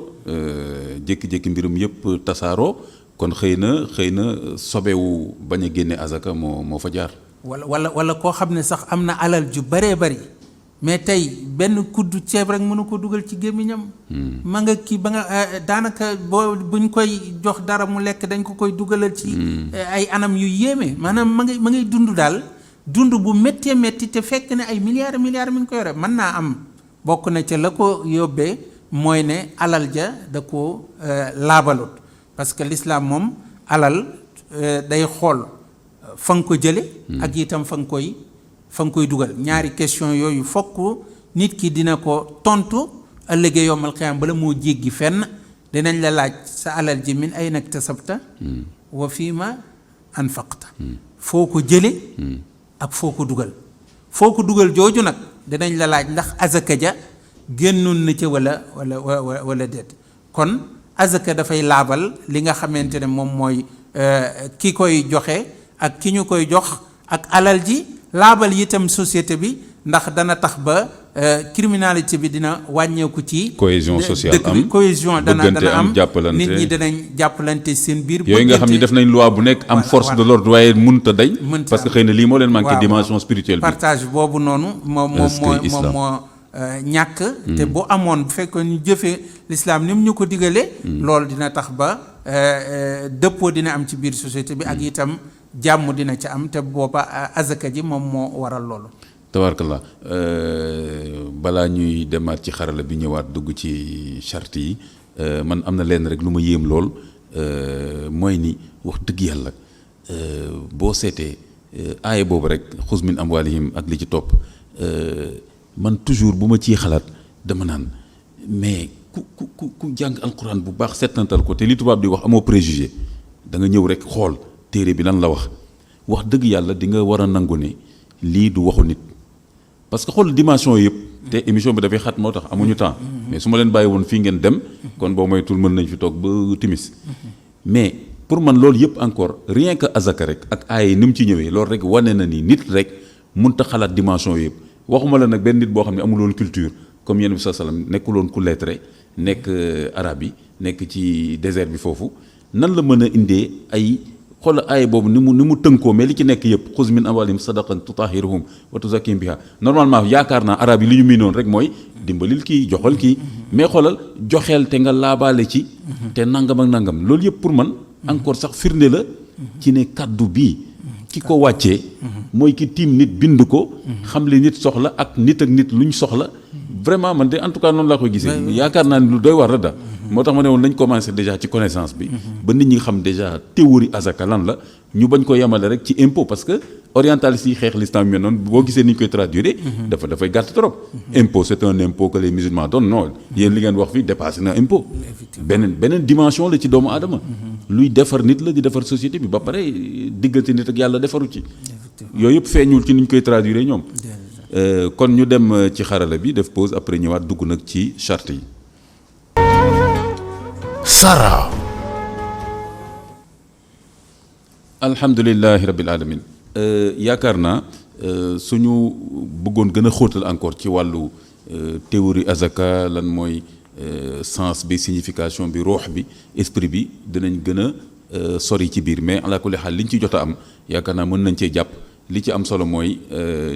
S2: jékki-jékki mbirum yëpp tasaaroo kon xëy na sobewu bañ a génne azaka moo fa jaar
S4: wala koo xam ne sax am na alal ju baree bari mais tey benn kuddu ceeb rek mënu ko dugal ci gémmiñam ma nga kii ba nga daanaka buñ koy jox dara mu lekk dañ ko koy dugalal ci ay anam yu yéeme maanaam ma ngay dund daal dund bu méttee métti te fekk ne ay milliards mi ngi ko yore mën naa am bokk na ca la ko yóbbee mooy ne alal ja da ko laabalut parce que l'islam moom alal day xool fa nga ko jële ak itam fa nga koy dugal ñaari question yooyu fokk nit ki dina ko tontu ëllëgee yowmal qiyaam bala moo jéggi fenn dinañ la laaj sa alal ji min ayna iktasabta wa fiima anfaqta foo ko jële ak foo ko dugal jooju nag dinañ la laaj ndax azaka ja génnoon na ca wala déet kon azaka dafay laabal li nga xamante ne moom mooy ki koy joxe ak ki ñu koy jox ak alal ji laabal itam société bi ndax dana tax ba criminalité bi dina wàññeeku ci
S2: cohésion sociale
S4: dëkk bi cohésion dana am
S2: jàppalante
S4: nit ñi danañ jàppalante seen biir
S2: yooyu nga xam ni def nañ loi bu nekk am force de l'ordre waaye mënta dañ parce que xëy na lii moo leen manqué dimension spirituelle bi
S4: partage boobu noonu moom moo ñàkk te bu amoon bu fekkoon ñu jëfee l'islam ni mu ñu ko digalee loolu dina tax ba dëppoo dina am ci biir société bi ak itam jàmm dina ci am te booba azaka ji moom moo waral loolu
S2: tabaarkallah balaa ñuy demaat ci xarala bi ñëwaat dugg ci charte yi man am na leen rek lu ma yéem lool mooy ni wax dëgg yàlla boo seetee aaye boobu rek xuz min amwaalihim ak li ci topp man toujours bu ma ciy xalaat dama naan mais ku jàng alquran bu baax settantal ko te li tubaab di wax amoo préjugé da nga ñëw rek xool téere bi lan la wax dëgg yàlla di nga war a nangu ne lii du waxu nit parce que xool dimension yëpp te émission bi dafay xat moo tax amuñu temps mais su ma leen bàyyi woon fii ngeen dem kon boo moytul mën nañ fi toog ba timis mais pour man loolu yëpp encore rien que azaka rek ak aaya ni mu ci ñëwee loolu rek wane na ni nit rek mënut a xalaat dimension yëpp waxuma la nag benn nit boo xam ne amuloon culture comme yéen bi saa salaam nekkuloon ku lettré nekk arabe yi nekk ci désert bi foofu nan la mën a indee ay xool aaya boobu ni mu tënkoo mais li ci nekk yëpp xuz min amwaalihim sadaqatan tutahhiruhum wa tuzakkihim biha normalement yaakaar naa arabe yi li ñu miinoon rek mooy dimbalil kii joxal kii mais xoolal joxeel te nga laabaale ci te nangam ak nangam loolu yëpp pour man encore sax firnde la ci ne kaddu bii ki ko wàccee mooy ki tiim nit bind ko xam li nit soxla ak nit luñ soxla vraiment man de en tout cas noonu laa koy gisee yaakaar naa ni lu doy war la daal moo tax ma ne woon nañ commencé déjà ci connaissance bi. ba nit ñi xam déjà théorie azaka lan la ñu bañ ko yemale rek ci impôt parce que orientaliste yi xeex l'islam mel noonu boo gisee ni ñu koy traduire. dafay gàtt trop. impôt c'est un impôt que les musulmans donnent non yéen li ngeen wax fii dépassé na impôt. beneen dimension la ci doomu aadama. luy defar nit la di defar société bi ba pare diggante nit ak yàlla defaru ci. yooyu yëpp feeñul ci ni ñu koy traduire ñoom. kon ñu dem ci xarala bi def pause après ñëwaat dugg nag ci charte yi.
S1: Sara.
S2: alhamdulilahi rabbil alamin yaakaar naa suñu bëggoon gën a xóotal encore ci wàllu théorie azaka lan mooy sens bi signification bi ruux bi esprit bi dinañ gën a sori ci biir mais ala kulli xaal liñ ci jot a am yaakaar naa mën nañ cee jàpp li ci am solo mooy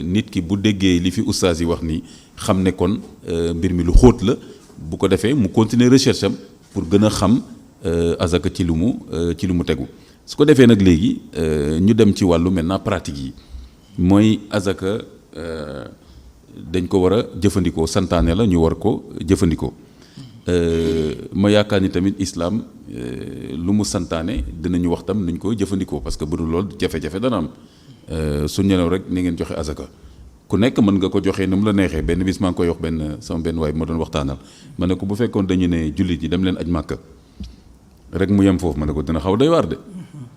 S2: nit ki bu déggee li fi oustaz yi wax nii xam ne kon mbir mi lu xóot la bu ko defee mu continuer recherche am pour gën a xam azaka ci lu mu tegu su ko defee nag léegi ñu dem ci wàllu maintenant pratique yi mooy azaka dañ ko war a jëfandikoo santaane la ñu war ko jëfandikoo ma yaakaar ni tamit islam lu mu santaane dinañu wax tam nuñ ko jëfandikoo parce que bu dul loolu jafe-jafe dana am su ñëw rek ni ngeen joxe azaka ku nekk mën nga ko joxee ni mu la neexee benn bis maa ngi koy wax sama benn waay ma doon waxtaanal ma ne ko bu fekkoon dañu ne jullit yi dem leen aj màkka rek mu yem foofu ma ne ko dina xaw doy waar de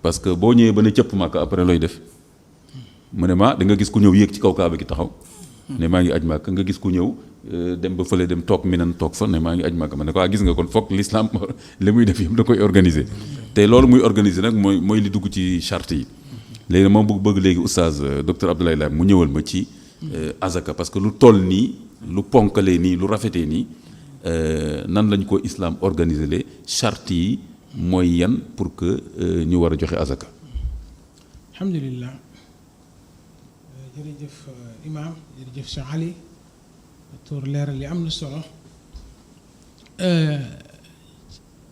S2: parce que boo ñëwee ba ne cëpp màkka après looy def mu ne ma da nga gis ku ñëw yéeg ci kaw kaaba gi taxaw ne maa ngi aj màkka nga gis ku ñëw dem ba fële dem toog Minan toog fa ne maa ngi aj màkka ma ne ko gis nga kon foog l'islam li muy def yëpp da koy organiser te loolu muy organiser nag mooy li dugg ci charte yi léegi moom bëgg léegi oustaz docteur Abdoulaye Lam mu ñëwal ma ci azaka parce que lu toll nii lu ponkalee nii lu rafetee nii nan lañ ko islam organiser le charte yi mooy yan pour que ñu war a joxe azaka.
S3: alhamdulilah jërëjëf imam jërëjëf Cheikh Ali docteur leeral li am na solo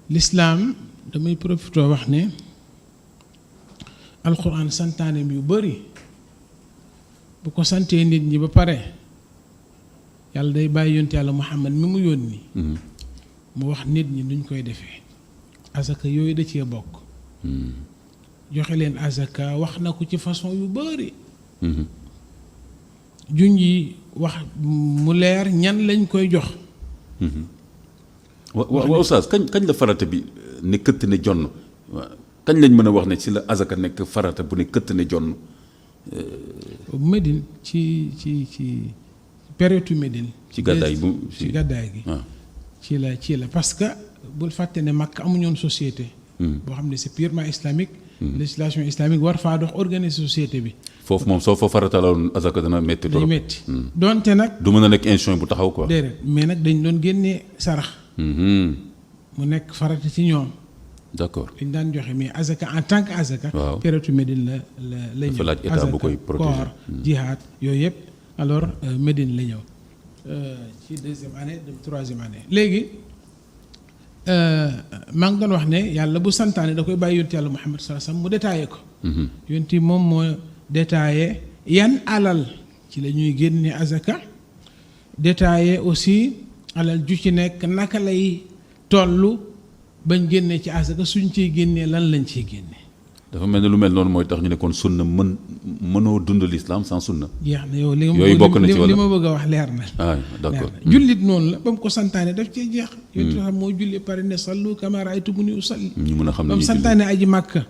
S3: l'islam damay profité wax ne alquran santaaneem yu bëri bu ko santee nit ñi ba pare yàlla day bàyyi yonte yàlla Muhammad mi mu yónni mu wax nit ñi nuñ koy defee azaka yooyu da cee bokk joxe leen azaka wax na ko ci façon yu bëri juñ yi wax mu leer ñan lañ koy jox
S2: wa oustaz kañ la farata bi ne këtt ne jonn kañ lañ mën a wax ne ci la azaka nekk farata bu ne këtt ne jonn
S3: Médine ci période Médine
S2: ci gàddaay
S3: ci gàddaay gi ci la parce que bul fàtte ne Makka amuñoon société boo xam ne c'est purement islamique législation islamique war faa dox organiser société bi
S2: foofu moom soo fa farataloon azaka dana métti trop
S3: métti donte nag
S2: du mën a nekk institution bu taxaw quoi
S3: déedéet mais nag dañ doon génnee sarax mu nekk farata ci ñoom
S2: d'accord
S3: dañ daan joxe mais azaka en tant que azaka période Médine la ñëw
S2: dafa laaj état bu koy protéger
S3: koor jihaad yooyu yëpp alors Médine la ñëw ci deuxième année de troisième année léegi maa ngi doon wax ne yàlla bu santaane da koy bàyyi yonti yàlla Muhammad sallallahu alayhi wasallam mu détaillé ko yonti moom moo détaillé yan alal ci la ñuy génne azaka détaillé aussi alal ju ci nekk naka lay tollu bañ génnee ci azaka suñ ciy génnee lan lañ ciy génne
S2: dafa mel ne lu mel noonu mooy tax ñu ne kon sunna mënoo dund l'islam sans sunna
S3: jeex na yow
S2: yooyu bokk na ci wala
S3: li ma bëgg a wax leer na
S2: d'accord
S3: jullit noonu la ba mu ko santaane daf cee jeex yonti xam moo julli pare ne sallu kama ra'aytumuni usalli
S2: ñu mën a xam ne
S3: ba mu santaane aji màkka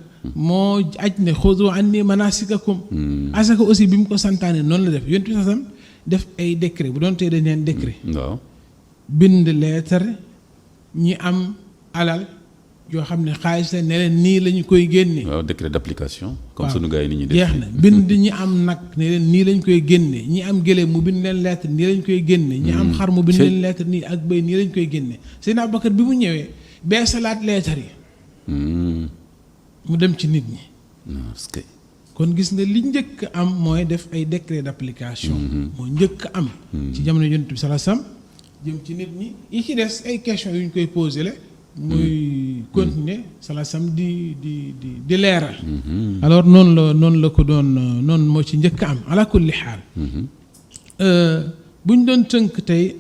S3: moo aj ne xudu anni manasikakum azaka aussi bi mu ko santaane noonu la def yonti sasam def ay décret bu doon tee dañ neen décret
S2: waaw
S3: bind lettre ñi am alal yoo xam ne xaalis la ne leen nii lañu koy génne
S2: waaw décret d'application comme sunu gars yi ni ñuy def
S3: jeex na bind ñi am nag ne leen nii lañ koy génne ñi am gëléem mu bind leen lettre nii lañ koy génne ñi am xar mu bind leen lettre nii ak bëy nii lañ koy génne Seydina Abubakar bi mu ñëwee bee salaat lettre yi mu dem ci nit ñi kon gis nga li njëkk am mooy def ay décret d'application moo njëkk am ci jamono Yonent bi sallallahu alayhi wasallam jëm ci nit ñi yi ci des ay questions yu ñu koy posé le muy continuer sallallahu alayhi wasallam di leeral alors noonu la ko doon noonu moo ci njëkk am ala kulli xaal bu ñu doon tënk tey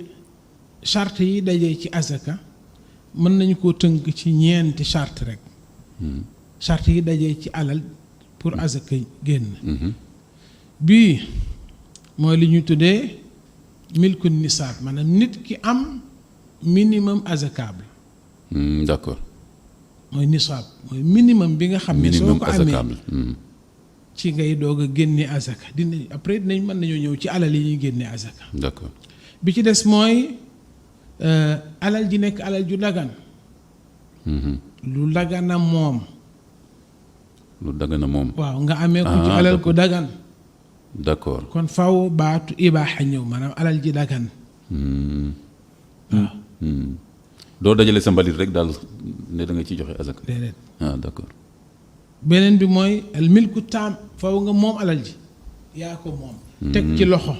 S3: charte yi dajee ci azaka mën nañu koo tënk ci ñeenti charte rek charte yi dajee ci alal pour azaka génn bii mooy li ñu tuddee milku nisaab maanaam nit ki am minimum azakable
S2: d'accord
S3: mooy nisaab mooy minimum bi nga xam ne soo ko amee ci ngay doog a génne azaka dina après dinañ mën nañoo ñëw ci alal yi ñuy génne azaka
S2: d'accord
S3: bi ci des mooy alal ji nekk alal ju dagan lu dagana moom
S2: lu dagana moom
S3: waaw nga amee ko ci alal ko dagan
S2: d'accord
S3: kon faw baatu ibaaxa ñëw maanaam alal ji dagan waaw
S2: doo dajale sa mbalit rek daal ne da nga ciy joxe azaka
S3: déedéet
S2: d'accord
S3: beneen bi mooy al milku taam faw nga moom alal ji yaa ko moom teg ci loxo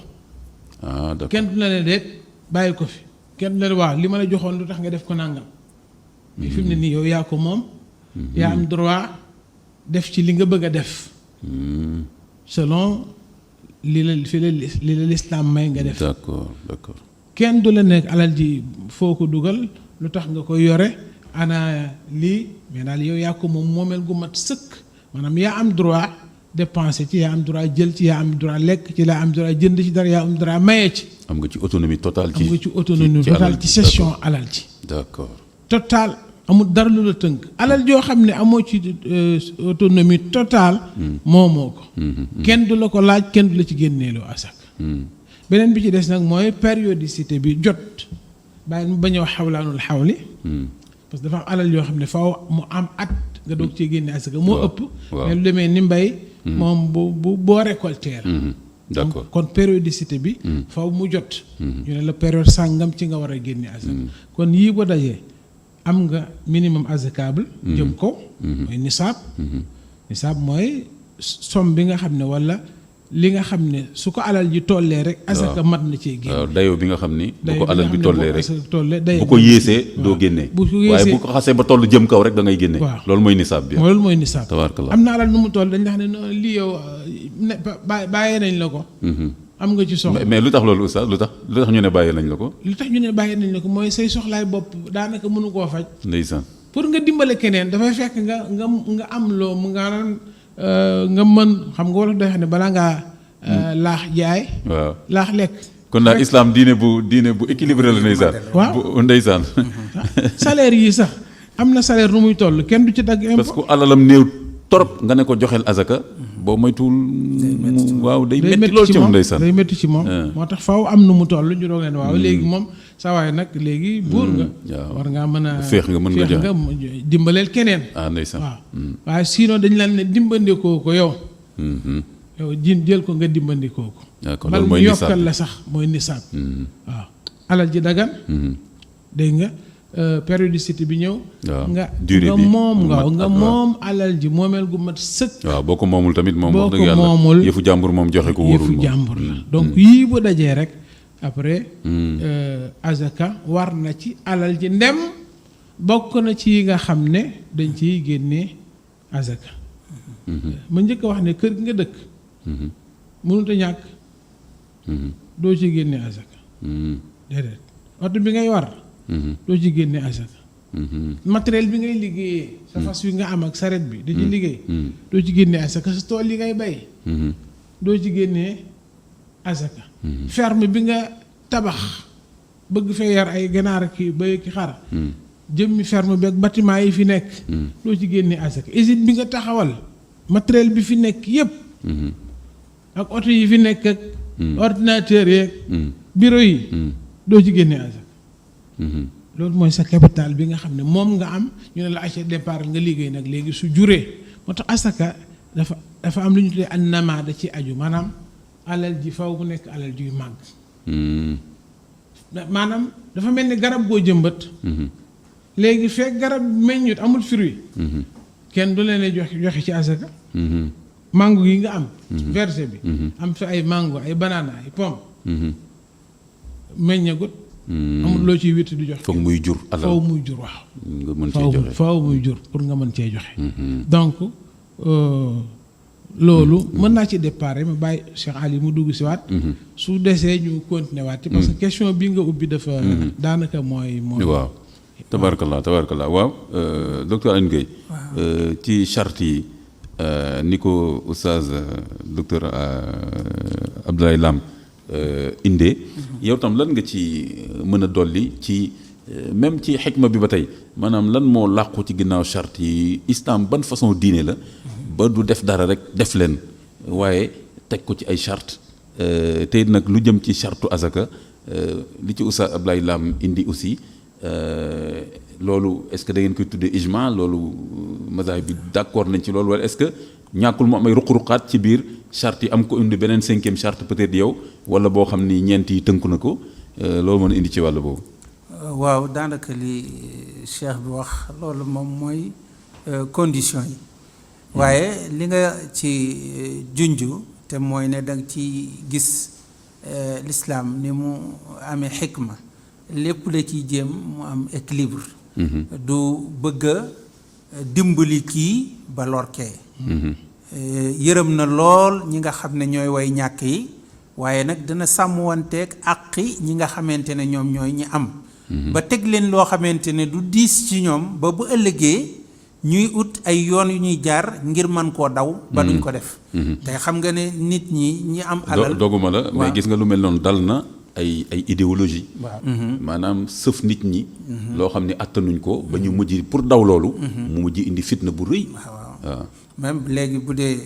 S2: d'accord
S3: kenn du la ne déet bàyyi ko fi kenn du la ne waaw li ma la joxoon lu tax nga def ko nàngam mais fi mu ne nii yow yaa ko moom yaa am droit def ci li nga bëgg a def selon li la lislaam may nga def
S2: d'accord
S3: kenn du la nekk alal ji foo ko dugal lu tax nga koy yore ana lii mais daal yow yaa ko moom moomeel gu mat sëkk maanaam yaa am droit dépenser ci yaa am droit jël ci yaa am droit lekk ci yaa am droit jënd ci dara yaa am droit maye ci
S2: am nga ci autonomie totale
S3: am nga ci autonomie totale ci gestion alal ci
S2: d'accord
S3: total amul dara lu la tënk alal joo xam ne amoo ci autonomie totale moomoo ko kenn du la ko laaj kenn du la ci génneeloo asak beneen bi ci des nag mooy périodicité bi jot bàyyi mu bañ a wax xawlaanul xawli parce que dafa am alal yoo xam ne faaw mu am at nga doog cee génne asaka moo ëpp mais lu demee ni mbay moom bu boo récolter la
S2: d'accord
S3: kon périodicité bi faaw mu jot ñu ne la période sàngam ci nga war a génne asaka kon yii ba dajee am nga minimum azakable jëm ko mooy nisaab mooy somme bi nga xam ne wala li nga xam ne su ko alal ji tollee rek asaka mat na cee génne
S2: waaw dayoo bi nga xam ni bu ko alal bi tollee rek bu ko
S3: ko
S2: yéesee doo génnee waaye bu ko xasee ba toll jëm kaw rek da ngay génne loolu mooy nisaab bi
S3: loolu mooy nisaab
S2: tabaarkalla
S3: am na alal nu mu toll dañ wax ne lii yow bàyyee nañ la ko am nga ci soxla
S2: mais lu tax loolu oustaz lu tax ñu ne bàyyee nañ la ko
S3: lu tax ñu ne bàyyee nañ la ko mooy say soxlaay bopp daanaka mënu koo faj
S2: ndeysaan
S3: pour nga dimbale keneen dafay fekk nga am loo mu nga nga mën xam nga wala day xam ne balaa ngaa laax jaay
S2: waaw
S3: laax lekk
S2: kon daal islam diine bu équilibré la ndeysaan
S3: waaw
S2: bu ndeysaan
S3: salaire yi sax am na salaire nu muy toll kenn du ci dagg impôt
S2: parce que alalam néew torop nga ne ko joxeel azaka boo moytuwul waaw day métti loolu ci moom ndeysaan
S3: day métti ci moom moo tax faaw am nu mu toll ñu doog leen waaw léegi moom saa waay nag léegi buur nga war ngaa mën a
S2: féex nga mën nga joxe
S3: dimbaleel keneen
S2: ndeysaan
S3: waaw waaye sinon dañ lan ne dimbandikoo ko yow yow jël ko nga dimbandikoo ko bal mu yokkal la sax mooy nisaab waaw alal ji dagan dégg nga périodicité bi ñëw nga moom nga moom alal ji moomeel gu mat sëkk
S2: waaw boo ko moomul tamit moom wax dëgg
S3: yàlla
S2: moomul yëfu jàmbur moom joxe ko wóorul
S3: yëfu jàmbur la donc yii bu dajee rek après azaka war na ci alal ji ndem bokk na ci yi nga xam ne dañ ciy génnee azaka ma njëkk a wax ne kër gi nga dëkk mënut a ñàkk doo ci génne azaka déedéet oto bi ngay war doo ci génne azaka matériel bi ngay liggéeyee sa fas wi nga am ak saret bi da ci liggéey doo ci génne azaka sa tool yi ngay bay doo ci génnee azaka ferme bi nga tabax bëgg fee yar ay ganaar ki bay ki xar jëmmi ferme bi ak bâtiment yi fi nekk doo ci génne azaka usine bi nga taxawal matériel bi fi nekk yépp ak oto yi fi nekk ak ordinateur yeeg bureau yi doo ci génne azaka loolu mooy sa capital bi nga xam ne moom nga am ñu ne la achat départ nga liggéey nag léegi su juree moo tax asaka dafa am lu ñu tuddee an nama da ci aju maanaam alal ji faw mu nekk alal juy màgg maanaam dafa mel ni garab goo jëmbat léegi fekk garab meññut amul fruit kenn du leen joxe ci asaka mango yi nga am verset bi am fi ay mango ay banana ay pomme meññagut amul loo ciy witti du joxe
S2: foog muy jur alal
S3: faw muy jur waaw
S2: nga mën cee joxe
S3: faw muy jur pour nga mën cee joxe donc loolu mën naa ci déparé ma bàyyi Cheikh Ali mu dugg si waat su desee ñu continuer waat parce que question bi nga ubbi dafa daanaka mooy
S2: waaw tabarakallah waaw docteur Alioune Guèye ci charte yi ni ko oustaz docteur Abdoulaye Lam indee yow tam lan nga ci mën a dolli ci même ci xikma bi ba tey maanaam lan moo làqu ci ginnaaw charte yi islam ban façon diine la ba du def dara rek def leen waaye teg ko ci ay charte tey nag lu jëm ci chartu azaka li ci oustaz Abdoulaye Lam indi aussi loolu est-ce que da ngeen koy tuddee ijma loolu mazahib bi d'accord nañ ci loolu wala est-ce que ñàkkul mu am ay ruq-ruqaat ci biir charte yi am ko indi beneen 5e charte peut-être yow wala boo xam ni ñeent yi tënku na ko loolu mën a indi ci wàll boobu.
S4: waaw daanaka li cheikh bi wax loolu moom mooy condition yi waaye li nga ci junju te mooy ne danga ci gis l'islam ni mu amee xikma lépp la ciy jéem mu am équilibre du bëgg a dimbali kii ba lorkee yërëm na lool ñi nga xam ne ñooy way ñàkk yi waaye nag dina sàmmwanteeg àqi ñi nga xamante ne ñoom ñooy ñi am ba teg leen loo xamante ne du diis ci ñoom ba bu ëllëgee ñuy ut ay yoon yu ñuy jaar ngir mën koo daw ba duñ ko def te xam nga ne nit ñi am alal
S2: doguma la mais gis nga lu mel noonu dal na ay idéologie maanaam sëf nit ñi loo xam ne attanuñ ko ba ñu mujj pour daw loolu mu mujj indi fitna bu rëy waaw
S4: même léegi bu dee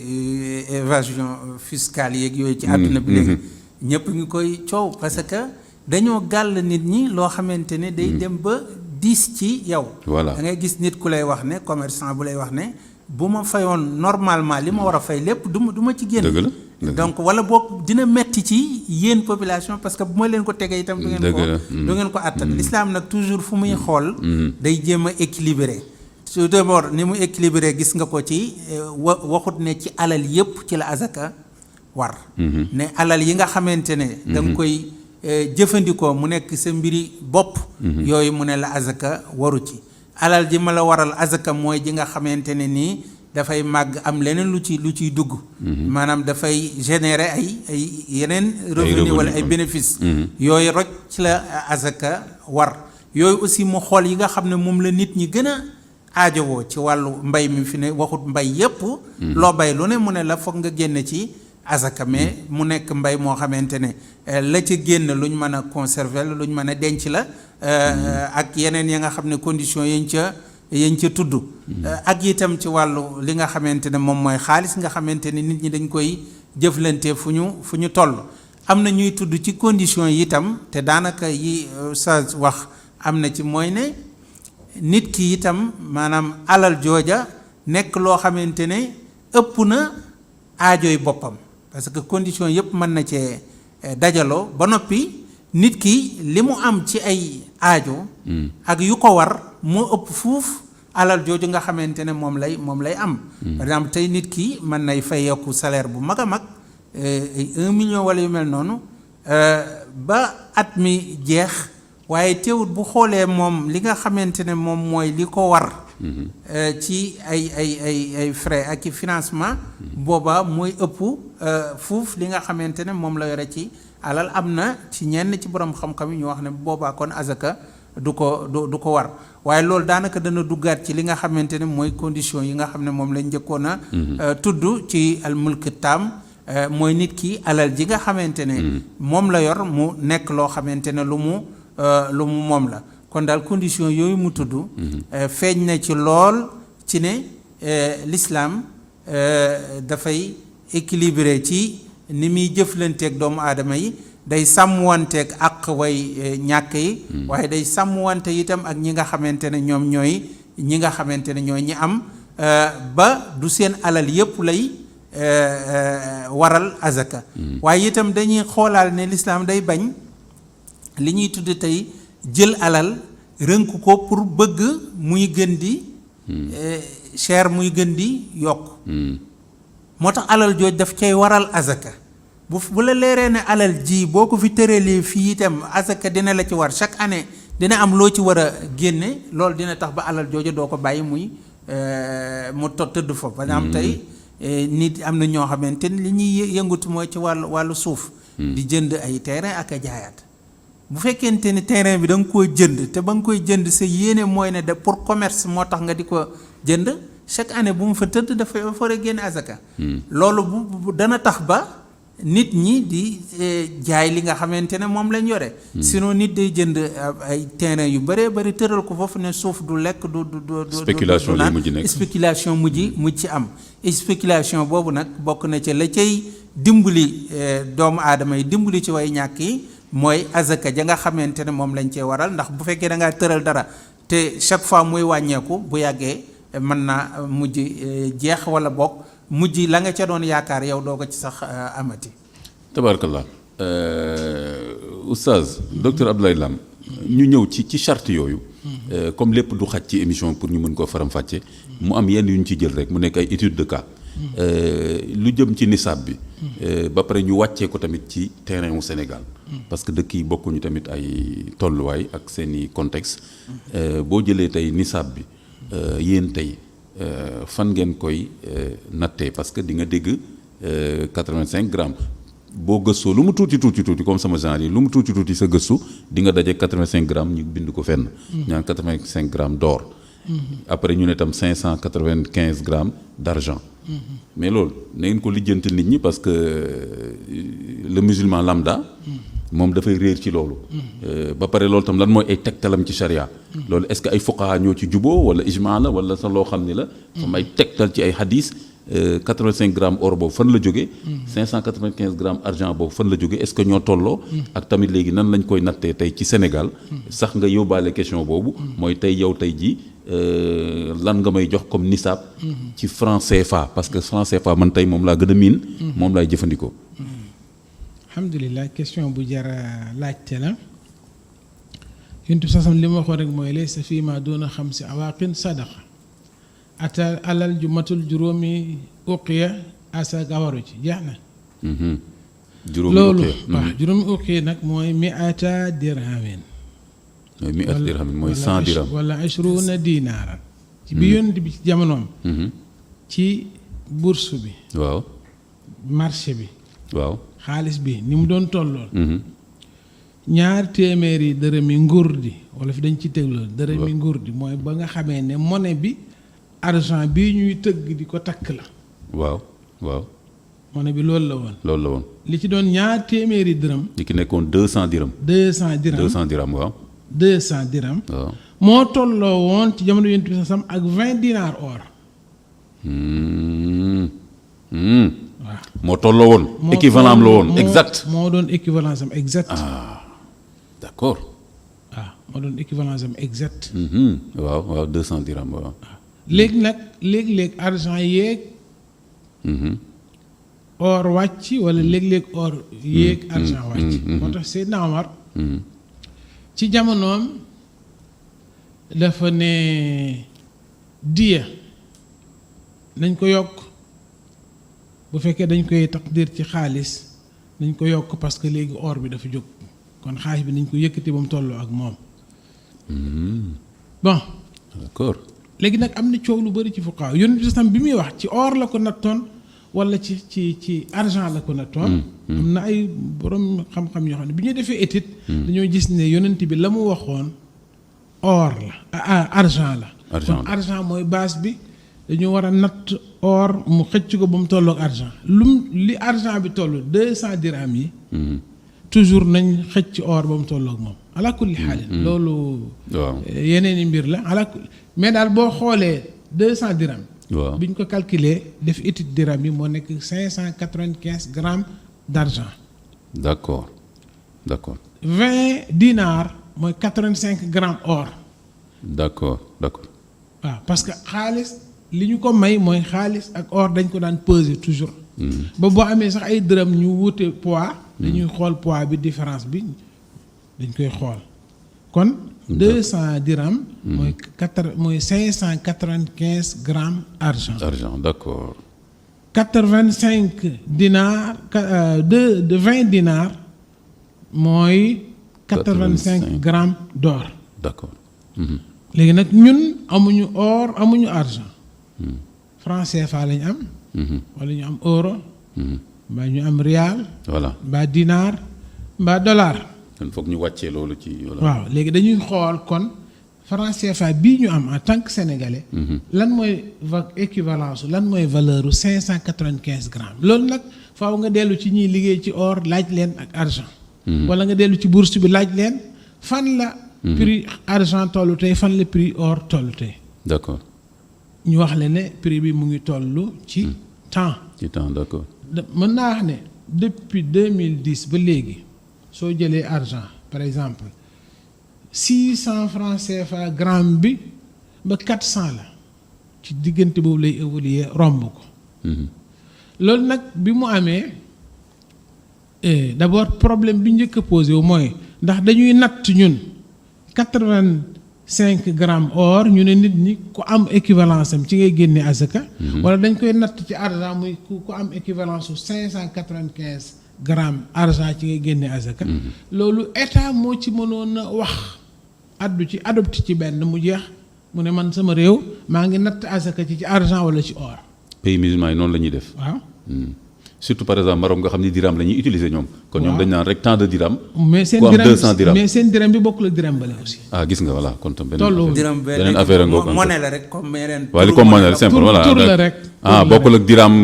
S4: évasion fiscale yeeg yooyu ci àdduna bi léegi ñëpp ngi koy coow parce que dañoo gàll nit ñi loo xamante ne day dem ba diis ci yow
S2: voilà
S4: da ngay gis nit ku lay wax ne commerçant bu lay wax ne bu ma fayoon normalement li ma war a fay lépp du ma ci génn donc wala boog dina metti ci yéen population parce que bu ma leen ko tegee itam du ngeen ko àttan l'islam nag toujours fu muy xool day jéem a équilibré tout d'abord ni mu équilibré gis nga ko ci waxut ne ci alal yépp ci la azaka war ne alal yi nga xamante ne da nga koy jëfandikoo mu nekk sa mbiri bopp yooyu mu ne la azaka waru ci alal ji ma la waral azaka mooy ji nga xamante ne nii dafay màgg am leneen lu ciy dugg maanaam dafay générer ay yeneen revenu wala ay bénéfice yooyu rek ci la azaka war yooyu aussi mu xool yi nga xam ne moom la nit ñi gën a aajowoo ci wàllu mbay mi fi ne waxut mbay yépp loo bay lu ne mu ne la foog nga génne ci azaka mais mu nekk mbay moo xamante ne la ca génn lu ñu mën a conserver la lu ñu mën a denc la ak yeneen ya nga xam ne conditions yañ ca tudd ak itam ci wàllu li nga xamante ne moom mooy xaalis nga xamante ne nit ñi dañ koy jëflante fu ñu toll am na ñuy tudd ci conditions yi itam te daanaka yi sa wax am na ci mooy ne nit ki itam maanaam alal jooja nekk loo xamante ne ëpp na aajooy boppam parce que condition yëpp mën na cee dajaloo ba noppi nit ki li mu am ci ay aajo ak yu ko war moo ëpp fuuf alal jooju nga xamante ne moom lay am par exemple tey nit ki mën nay fayeeku salaire bu mag a mag 1 million wala yu mel noonu ba at mi jeex waaye teewut bu xoolee moom li nga xamante ne moom mooy li ko war ci ay frais ak i financement booba mooy ëpp fuuf li nga xamante ne moom la yore ci alal am na ci ñenn ci borom xam-xam yi ñu wax ne boobaa kon azaka du ko war waaye loolu daanaka dana duggaat ci li nga xamante ne mooy condition yi nga xam ne moom lañ njëkkoon a tudd ci al mulk taam mooy nit ki alal ji nga xamante ne moom la yor mu nekk loo xamante ne lu mu moom la kon daal condition yooyu mu tudd feeñ na ci lool ci ne l'islam dafay équilibré ci ni muy jëflanteeg doomu aadama yi day sàmmwanteeg ak way ñàkk yi waaye day sàmmwante itam ak ñi nga xamante ne ñoom ñooy ñi nga xamante ne ñooy ñi am ba du seen alal yépp lay waral azaka waaye itam dañuy xoolaal ne l'islam day bañ li ñuy tudd tey jël alal rënk ko pour bëgg muy gën di cher muy gën di yokk moo tax alal jooj daf cay waral azaka bu la leeree ne alal ji boo ko fi tëralee fii itam azaka dina la ci war chaque année dina am loo ci war a génne loolu dina tax ba alal jooju doo ko bàyyi muy mu tëdd fa par exemple tey nit am na ñoo xamante ni li ñuy yëngatu mooy ci wàllu suuf di jënd ay terrain ak a jaayaat bu fekkente ni terrain bi da nga koo jënd te ba nga koy jënd sa yéene mooy ne da pour commerce moo tax nga di ko jënd chaque année bu mu fa tëdd dafa war a génne azaka. loolu bu dana tax ba nit ñi di jaay li nga xamante ne moom lañ yore. sinon nit day jënd ay terrain yu bëree bëri tëral ko foofu ne suuf du lekk du.
S2: spéculation lay mujj nekk
S4: spéculation mujj ci am. spéculation boobu nag bokk na ci la cay dimbali doomu aadama yi dimbali ci way ñàkk yi mooy azaka ja nga xamante ne moom lañ cee waral ndax bu fekkee da ngaa tëral dara te chaque fois muy wàññeeku bu yàggee mën naa mujj jeex wala bokk. mujj la nga ca doon yaakaar yow doo ko ci sax amati.
S2: tabarakallah oustaz docteur Abdoulaye Lam ñu ñëw ci charte yooyu. comme lépp du xaj ci émission pour ñu mën koo faram-fàcce mu am yenn yu ñu ci jël rek mu nekk ay étude de cas. lu jëm ci nisaab bi. ba pare ñu wàccee ko tamit ci terrain wu Sénégal. parce que dëkk yi bokkuñu tamit ay tolluwaay ak seeni contexte. boo jëlee tey nisaab bi yéen tey. fan ngeen koy nattee parce que di nga dégg 85 grammes boo gëstoo lu mu tuuti comme sama genre yi lu mu tuuti sa gëstu di nga daje 85 grammes ñu bind ko fenn. ñaan 85 grammes d'or. après ñu ne tam 595 grammes d'argent. mais loolu na ngeen ko lijjanti nit ñi parce que le musulman lambda. moom dafay réer ci loolu. ba pare loolu tam lan mooy ay tegtalam ci charia. loolu est-ce que ay fuqaha ñoo ci juboo wala ijma la wala sa loo xam ni la. fam ay tegtal ci ay hadis 85 grammes or boobu fan la jógee. 595 grammes argent boobu fan la jógee est-ce que ñoo tolloo. ak tamit léegi nan lañ koy nattee tey ci Sénégal. sax nga yóbbaale question boobu. mooy tey yow tey ji lan nga may jox comme nisaab. ci franc CFA parce que franc CFA man tey moom laa gën a miin. moom laay jëfandikoo.
S3: alhamdulilah question bu jara laajte la yuntu sasam li ma waxoon rek mooy laysa fii ma doona xamsi awaaqin sadaqa ata alal ju matul juróomi uqiya asaka waru ci jeex na
S2: juróomi
S3: loolu
S2: uqiya
S3: waaw juróomi uqiya nag mooy mi'ata dirhamin
S2: mooy mi'at dirhamin mooy 100 dirham
S3: wala 20 dinaaran ci bi yonent bi ci jamonoom ci bourse bi
S2: waaw
S3: marché bi
S2: waaw
S3: xaalis bi ni mu doon tollool ñaar téeméeri dërëmi ngurdi wala fi dañ ci tegloo dërëmi ngurdi mooy ba nga xamee ne monnaie bi argent bii ñuy tëgg di ko takk la
S2: waaw
S3: monnaie bi loolu la woon li ci doon ñaar téeméeri dërëm
S2: li ki nekkoon 200 dirham
S3: 200
S2: dirham waaw
S3: 200 dirham
S2: waaw
S3: moo tolloo woon ci jamono yonent bi sam ak 20 dinar or waaw
S2: moo tolloo woon équivalent am la woon exact
S3: moo doon équivalence am exact
S2: d'accord
S3: waaw moo doon équivalence am exact
S2: waaw 200 dirham waaw
S3: léegi nag léeg-léeg argent yeeg or wàcc wala léeg-léeg or yéeg argent wàcc moo tax Seydina Omar ci jamonoom dafa ne diya nañ ko yokk bu fekkee dañ koy taqdir ci xaalis nañ ko yokk parce que léegi or bi dafa jóg kon xaalis bi nañ ko yëkkati ba mu tolloo ak moom bon
S2: d'accord
S3: léegi nag am na coow lu bari ci fuqaa yonent bi sam bi muy wax ci or la ko nattoon wala ci argent la ko nattoon am na ay borom xam-xam yoo xam ne bi ñu defee étude dañoo gis ne yonent bi la mu waxoon or la argent la kon argent mooy base bi dañu war a natt or mu xëcc ko ba mu tolloog argent li argent bi toll 200 dirham yi toujours nañ xëcc or ba mu tolloog moom ala kulli xaalin loolu yeneen i mbir la ala kulli mais daal boo xoolee 200 dirham
S2: waaw
S3: bi ñu ko calculer def étude dirham yi moo nekk 595 grammes d'argent
S2: d'accord
S3: 20 dinars mooy 85 grammes or
S2: d'accord
S3: waaw parce que xaalis li ñu ko may mooy xaalis ak or dañ ko daan peser toujours ba boo amee sax ay dërëm ñu wute poids dañuy xool poids bi différence bi dañ koy xool kon 200 dirham mooy 595 grammes argent
S2: d'accord
S3: 85 dinars de 20 dinars mooy 85 grammes d'or
S2: d'accord
S3: léegi nag ñun amuñu or amuñu argent franc CFA lañu am wala ñu am euro mbaa ñu am rial
S2: voilà
S3: mbaa dinar mbaa dollar
S2: kon foog ñu wàccee loolu ci.
S3: waaw léegi dañuy xool kon franc CFA bii ñu am en tant que sénégalais. lan mooy équivalence lan mooy valeur u 595 grammes. loolu nag faaw nga dellu ci ñiy liggéey ci or laaj leen ak argent. wala nga dellu ci bourse bi laaj leen fan la. prix argent tollu tey fan la prix or tollu tey.
S2: d'accord.
S3: ñu wax leen ne prix bi mu ngi tollu ci temps.
S2: ci temps d'accord.
S3: mën naa wax ne depuis 2010 ba léegi soo jëlee argent par exemple 600 francs CFA gramme bi ba 400 la ci diggante boobu lay évoluer romb ko. loolu nag bi mu amee d'abord problème bi njëkk a posé wu mooy ndax dañuy natt ñun 85 grammes or ñu ne nit ñi ku am équivalence am ci ngay génne azaka. wala dañ koy natt ci argent muy ku am équivalence su 595 grammes argent ci ngay génne azaka. loolu état moo ci mënoon a wax addu ci adopté ci benn mu jeex mu ne man sama réew maa ngi natt azaka ci argent wala ci or.
S2: pays musulman yi noonu la ñuy def.
S3: waaw.
S2: surtout par exemple Maroc nga xam ni dirham la ñuy utiliser ñoom. kon ñoom dañ naan rek tant de dirham.
S3: mais seen
S2: ku am
S3: dirham
S2: 200 dirham
S3: mais seen dirham bi bokkul ak dirham bale aussi.
S2: ah gis nga voilà kon tam
S3: tollu
S2: beneen affaire a ngoog
S4: monnaie la rek comme yeneen.
S2: waaye li comme monnaie la simple voilà
S3: tur la rek.
S2: ah bokkul ak dirham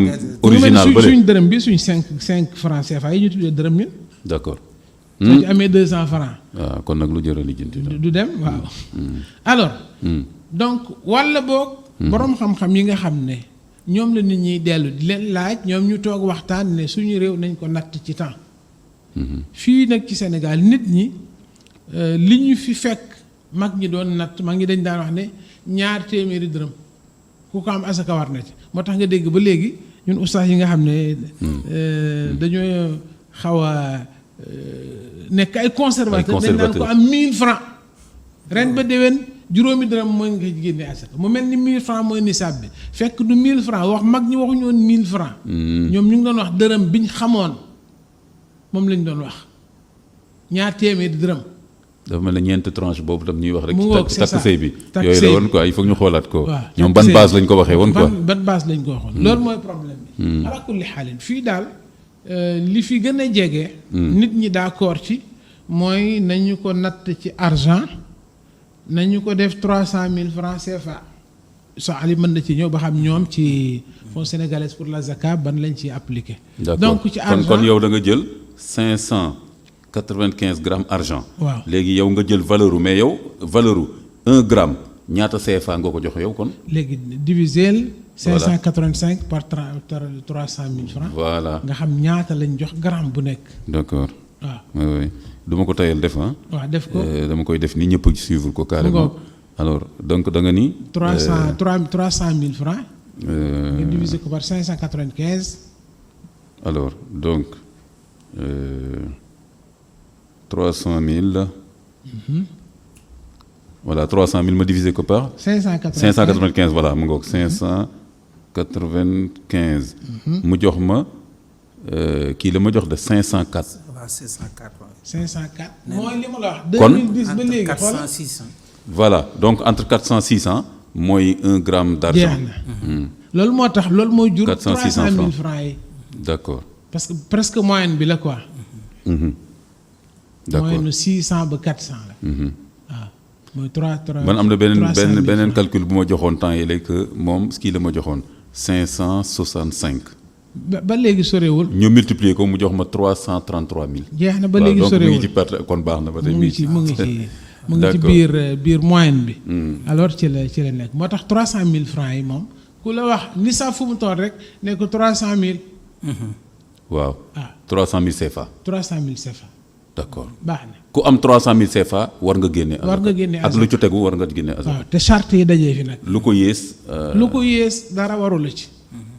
S2: original bële.
S3: suñ dërëm bi suñ 5 francs CFA yi ñu tuddee dërëm ñun.
S2: d'accord.
S3: soo ci amee 200 francs.
S2: waaw kon nag lu jër a lijjanti
S3: du dem waaw. alors. donc walla boog. borom xam-xam yi nga xam ne. ñoom la nit ñiy dellu di leen laaj ñoom ñu toog waxtaan ne suñu réew nañ ko natt ci temps. fii nag ci Sénégal nit ñi li ñu fi fekk mag ñi doon natt mag ñi dañ daan wax ne 2 téeméeri dërëm ku ko am asaka war na ci moo tax nga dégg ba léegi ñun ustaas yi nga xam ne dañoo xaw a nekk ay conservateur dañ daan ko am 1000 francs ren ba déwén juróomi dërëm mooy nga génne asaka mu mel ni 1000 francs mooy nisaab bi fekk du 1000 francs wax mag ñi waxuñu woon 1000 francs ñoom ñu ngi doon wax dërëm biñ xamoon moom lañ doon wax 2 téeméeri dërëm.
S2: dafa mel ne ñeent tranche boobu tam ñuy wax rek.
S3: mu ngoog
S2: ci takk sëy bi
S3: takk
S2: yooyu
S3: sëy
S2: la woon quoi il faut ñu xoolaat ko.
S3: waaw
S2: ñoom ban base lañ ko waxee woon quoi.
S3: ban base lañ ko waxoon. loolu mooy problème bi. ala kulli xaalin fii daal li fi gën a jege. nit ñi d'accord ci mooy nañu ko natt ci argent. nañu ko def 300 000 francs CFA so Ali mën na ci ñëw ba xam ñoom ci fonds sénégalais pour la zakat ban lañ ciy appliqué. donc ci argent
S2: kon yow da nga jël 595 grammes argent.
S3: waaw
S2: léegi yow nga jël valeur mais yow valeur 1 gramme ñaata CFA nga ko jox yow kon.
S3: léegi diviser 585 par 300 000 francs.
S2: voilà
S3: nga xam ñaata lañ jox gramme bu nekk.
S2: d'accord.
S3: waaw
S2: oui du ma ko tayal def ah.
S3: waaw def ko
S2: dama koy def ni ñëpp suivre ko carrément. alors donc da nga ni.
S3: 300 000 francs. nga diviser ko par 595.
S2: alors donc 300 000. voilà 300 000 ma diviser ko par. 595 voilà mu ngoog 595. mu jox ma kii la ma jox de 504.
S4: 504 waaw.
S3: 504 mooy li ma la wax.
S2: kon
S3: 2010 ba léegi
S4: 400 600.
S2: voilà donc entre 400 600 mooy 1 gramme d'argent.
S3: jeex na loolu moo tax loolu mooy jur.
S2: 400 600
S3: 300 000 francs yi.
S2: d'accord.
S3: parce que presque moyenne bi la quoi.
S2: d'accord
S3: moyenne 600 ba 400 la. waaw mooy 3
S2: man am na beneen calcul bu ma joxoon temps yi léegi que moom kii la ma joxoon 565.
S3: ba léegi sorewul.
S2: ñu multiplier ko mu jox ma 333 000.
S3: jeex na ba léegi sorewul
S2: donc mu ngi ci perte kon baax na ba tey.
S3: mu ngi ci biir moyenne bi. alors ci la nekk moo tax 300 000 francs yi moom ku la wax ni sax fu mu toll rek ne ko 300 000.
S2: waaw 300 000 CFA.
S3: 300 000 CFA.
S2: d'accord
S3: baax na
S2: ku am 300 000 CFA war nga génne.
S3: war nga génne
S2: ak lu ci tegu war nga génne.
S3: waaw te charte yi dajee fi nag.
S2: lu ko yées.
S3: dara warul la ci.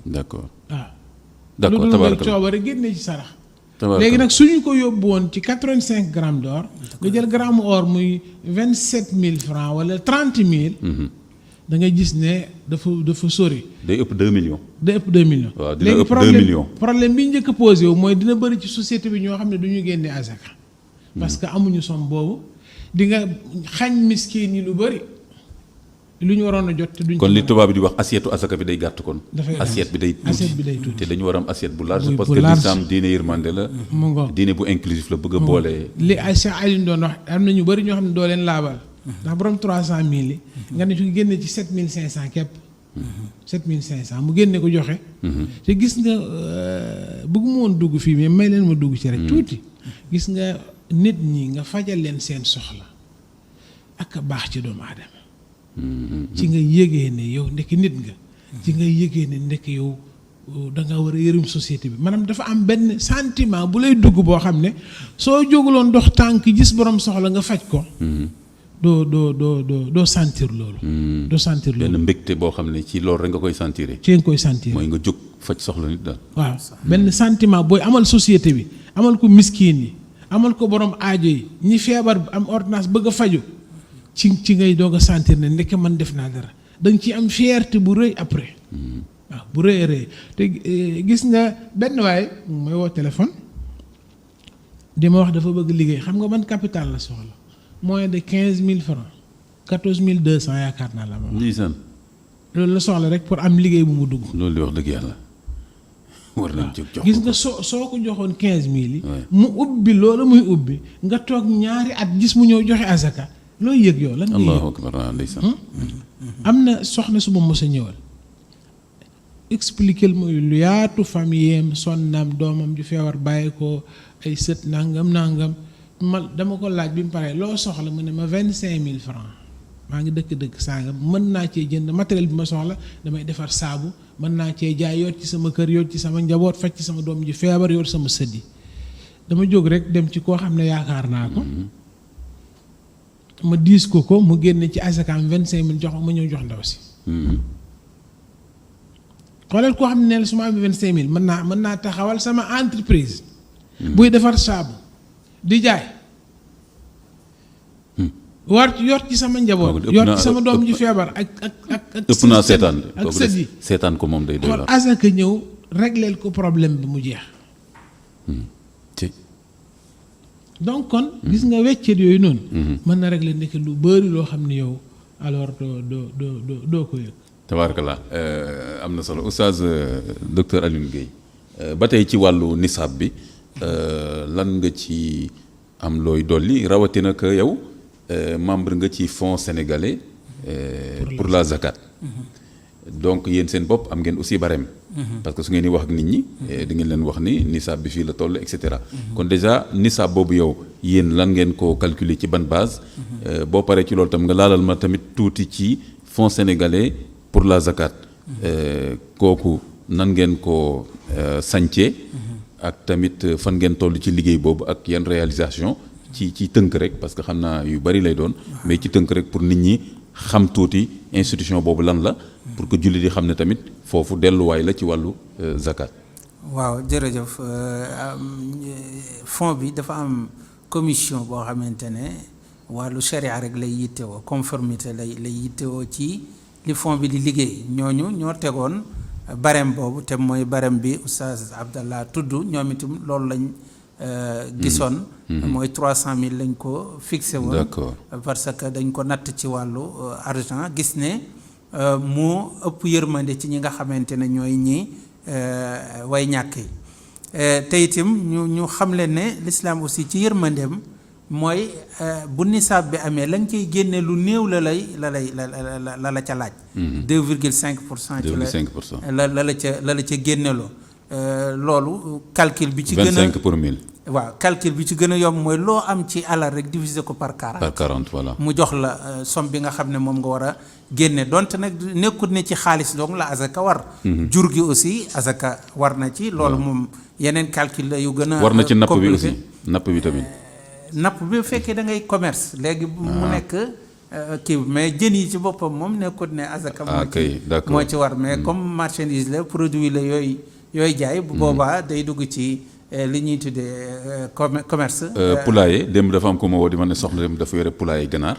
S2: d'accord.
S3: waaw.
S2: d'accord
S3: lu dul ngay
S2: tabaarkalla
S3: coobare génne ci sarax.
S2: tabaarkalla
S3: léegi nag suñu ko yóbbu woon ci 85 grammes d'or nga jël gramme or muy 27 000 francs wala 30 000. da ngay gis ne dafa sori.
S2: day ëpp 2 millions.
S3: day ëpp 2 millions.
S2: waaw dina ëpp 2 millions
S3: problème bi njëkk a posé wu mooy dina bëri ci société bi ñoo xam ne du ñu génne azaka. parce que amuñu somme boobu di nga xañ miskin yi lu bëri. lu ñu waroon a jot te duñ
S2: kon li tubaab bi di wax assiette asaka bi day gàtt kon.
S3: dafay
S2: assiette bi day tuuti
S3: assiette bi day tuuti.
S2: te dañu war a am assiette bu large.
S3: bu
S2: parce que
S3: large.
S2: l'islam diine yërmande la.
S3: mu ngoog
S2: diine bu inclusif la bëgg a boole.
S3: li ay Cheikh Alioune doon wax am na ñu bëri ñoo xam ne doo leen laabal. ndax borom 300000 yi. nga ne fi génne ci 7500 képp. 7500 mu génne ko joxe. te gis nga bëgguma woon dugg fii mais may leen ma dugg ci rek tuuti. gis nga nit ñi nga fajal leen seen soxla ak a baax ci doomu aadama. ci nga yëgee ne yow ndekk nit nga. ci nga yëgee ne ndekk yow da nga war a yërëm société bi maanaam dafa am benn sentiment bu lay dugg boo xam ne soo jóguloon dox tànk gis borom soxla nga faj ko. doo sentir loolu. doo sentir loolu
S2: benn mbégte boo xam ne ci loolu rek nga koy sentir.
S3: ci nga koy sentir
S2: mooy nga jóg faj soxla nit daal.
S3: waaw benn sentiment booy amal société bi amal ko miskin yi amal ko borom aajo yi ñi feebar am ordonnance bëgg a faju ci ngay doog a sentir ne ndeke man def naa dara da nga ci am fierté bu rëy après. waaw bu rëy rëy te gis nga benn waay mooy woo téléphone di ma wax dafa bëgg liggéey xam nga ban capital la soxla moins de 15000 francs 14200 yaakaar naa la ma wax.
S2: ndeysaan.
S3: loolu la soxla rek pour am liggéey bu mu dugg.
S2: loolu di wax dëgg yàlla war nañ jóg jox
S3: gis nga soo ko joxoon 15000 yi. mu ubbi loolu muy ubbi nga toog ñaari at gis mu ñëw joxe azaka looy yëg yow lan ngay yëg.
S2: allahu akbar ndeysaan.
S3: am na soxna su ma mos a ñëwal expliquer mooy lu yaatu famille am sonnaam doomam ju feebar bàyyi ko ay sët nangam ma dama ko laaj bi mu paree loo soxla mu ne ma 25000 francs maa ngi dëkk sangam mën naa cee jënd matériel bi ma soxla damay defar saabu mën naa cee jaay yor ci sama kër yor ci sama njaboot faj ci sama doom ji feebar yor sama sët yi dama jóg rek dem ci koo xam ne yaakaar naa ko ma diis ko mu génne ci asakaam 25000 jox ma ñëw jox ndaw si. xoolal koo xam ne su ma amee 25000 mën naa taxawal sama entreprise. buy defar saabu di jaay. yor ci sama njaboot. yor ci sama doom ji feebar ak.
S2: ëpp naa seetaan
S3: ak sët yi
S2: seetaan ko moom day doy
S3: xool asaka ñëw régleel ko problème bi mu jeex. donc kon gis nga weccet yooyu noonu. mën na régler nekk lu bëri loo xam ne yow alors doo ko yëg.
S2: tabaarakallah am na solo oustaz docteur Alioune Guèye ba tey ci wàllu nisaab bi lan nga ci am looy dolli rawatina que yow membre nga ci fonds sénégalais pour la zakat. donc yéen seen bopp am ngeen aussi barème. parce que su ngeen di wax ak nit ñi. di ngeen leen wax ni nisaab bi fii la toll et cetera. kon déjà nisaab boobu yow yéen lan ngeen ko calculer ci ban base. boo paree ci loolu tam nga laalal ma tamit tuuti ci fonds sénégalais pour la zakat. kooku nan ngeen ko sancee ak tamit fan ngeen toll ci liggéey boobu ak yan réalisation ci tënk rek parce que xam naa yu bari lay doon. mais ci tënk rek pour nit ñi xam tuuti institution boobu lan la. pour que jullit yi xam ne tamit foofu delluwaay la ci wàllu zakat.
S4: waaw jërëjëf fond bi dafa am commission boo xamante ne wàllu charia rek lay yittewoo conformité lay yittewoo ci li fond bi di liggéey ñooñu ñoo tegoon barème boobu te mooy barème bi oustaz Abdallah tudd ñoom itam loolu lañ gisoon. mooy 300000 lañ ko fixé woon.
S2: d'accord
S4: parce que dañ ko natt ci wàllu argent gis ne moo ëpp yërmande ci ñi nga xamante ne ñooy ñi way ñàkk yi te itam ñu xam leen ne l'islam aussi ci yërmandeem mooy bu nisaab bi amee lañ ciy génne lu néew la la ca laaj. 2,5% ci la ca génneloo loolu calcul bi ci gën a
S2: 25 pour 1000.
S4: waaw calcul bi ci gën a yomb mooy loo am ci alal rek diviser ko par 40.
S2: par 40 voilà.
S4: mu jox la somme bi nga xam ne moom nga war a génne donte nag nekkut ne ci xaalis donc la azaka war. jur gi aussi azaka war na ci. loolu moom yeneen calcul la yu gën a.
S2: war na ci napp bi aussi napp bi tamit.
S4: napp bi bu fekkee da ngay commerce léegi mu nekk kii mais jën yi ci boppam moom nekkut ne azaka moo ci war mais comme marchandise la produit la yooyu jaay bu boobaa day dugg ci li ñuy tuddee commerce.
S2: poulailler démb dafa am ko ma woo di ma ne soxna dem dafa yore poulailler ganaar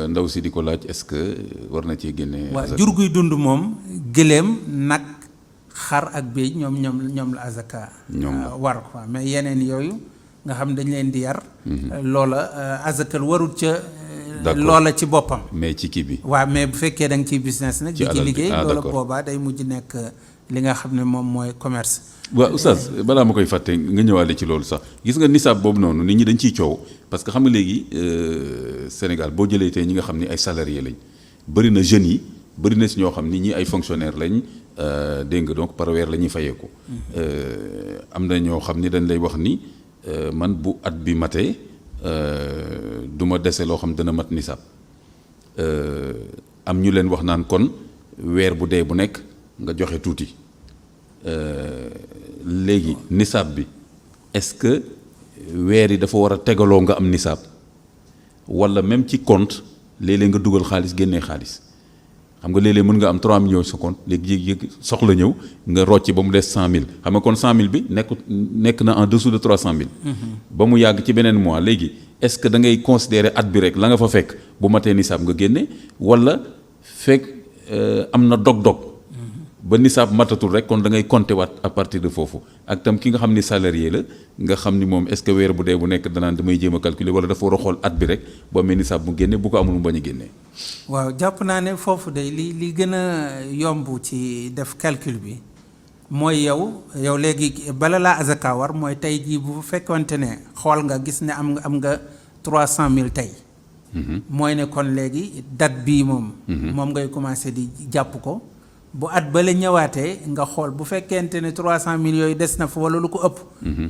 S2: ndaw si di ko laaj est-ce que war na cee génne.
S4: waaw jur guy dund moom gëléem nag xar ak béy ñoom la azaka war quoi mais yeneen yooyu nga xam dañ leen di yar. loola azakal warul ca
S2: d'accord
S4: loola ci boppam.
S2: mais ci kii bi.
S4: waaw mais bu fekkee da nga ciy business nag.
S2: ci
S4: di ci liggéey loola
S2: d'accord
S4: boobaa day mujj nekk li nga xam ne moom mooy commerce.
S2: waaw oustaz balaa ma koy fàtte nga ñëwaale ci loolu sax gis nga nisaab boobu noonu nit ñi dañ ciy coow parce que xam nga léegi Sénégal boo jëlee tey ñi nga xam ni ay salariés lañ bëri na jeunes yi bëri na si ñoo xam ni ñi ay fonctionnaires lañ dégg nga donc par weer la ñuy fayeeku am na ñoo xam ni dañ lay wax ni man bu at bi matee du ma dese loo xam dana mat nisaab am ñu leen wax naan kon weer bu dee bu nekk nga joxe tuuti. léegi nisaab bi est-ce que weer yi dafa war a tegaloo nga am nisaab walla même ci compte léeg-léeg nga dugal xaalis génnee xaalis xam nga léeg-léeg mën nga am 3 millions sa compte léegi yéeg soxla ñëw nga rocci ba mu des 100 000 xam nga kon 100 000 bi nekk na en dessous de 300 000. ba mu yàgg ci beneen mois léegi est-ce que da ngay considérer at bi rek la nga fa fekk bu matee nisaab nga génne walla fekk am na dog-dog. ba nisaab matatul rek kon da ngay compter waat à partir de foofu ak tam ki nga xam ni salarié la nga xam ni moom est-ce que weer bu dee bu nekk danaan damay jéem a calculer wala dafa war a xool at bi rek boo amee nisaab mu génne bu ko amul mu bañ a génne.
S4: waaw jàpp naa ne foofu de li gën a yomb ci def calcul bi mooy yow léegi bala laa azaka war mooy tey jii bu fekkonte ne xool nga gis ne am nga 300 000 tey. mooy ne kon léegi date bii moom. moom ngay commencer di jàpp ko. bu at ba la ñëwaatee nga xool bu fekkente ne 300 000 yooyu des na fa wala lu ko ëpp.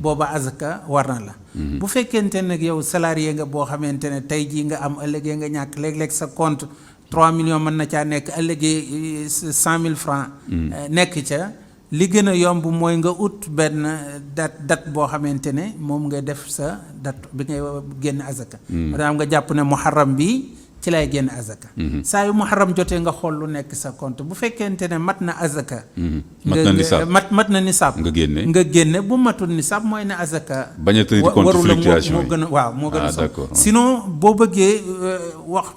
S4: booba azaka war na la. bu fekkente ne nag yow salarié nga boo xamante ne tey jii nga am ëllëgee nga ñàkk léeg-léeg sa compte 3 millions mën na caa nekk ëllëgee 100 000 francs nekk ca li gën a yomb mooy nga ut benn date boo xamante ne moom nga def sa date bi ngay génn azaka. maanaam nga jàpp ne muharram bi ci lay génn azaka. saa yu muharram jotee nga xool lu nekk sa compte bu fekkente ne mat na azaka. mat na nisaab nga génne bu matul nisaab mooy ne azaka.
S2: bañ a tëri compte fluctuation
S4: moo gën a waaw moo gën a sinon boo bëggee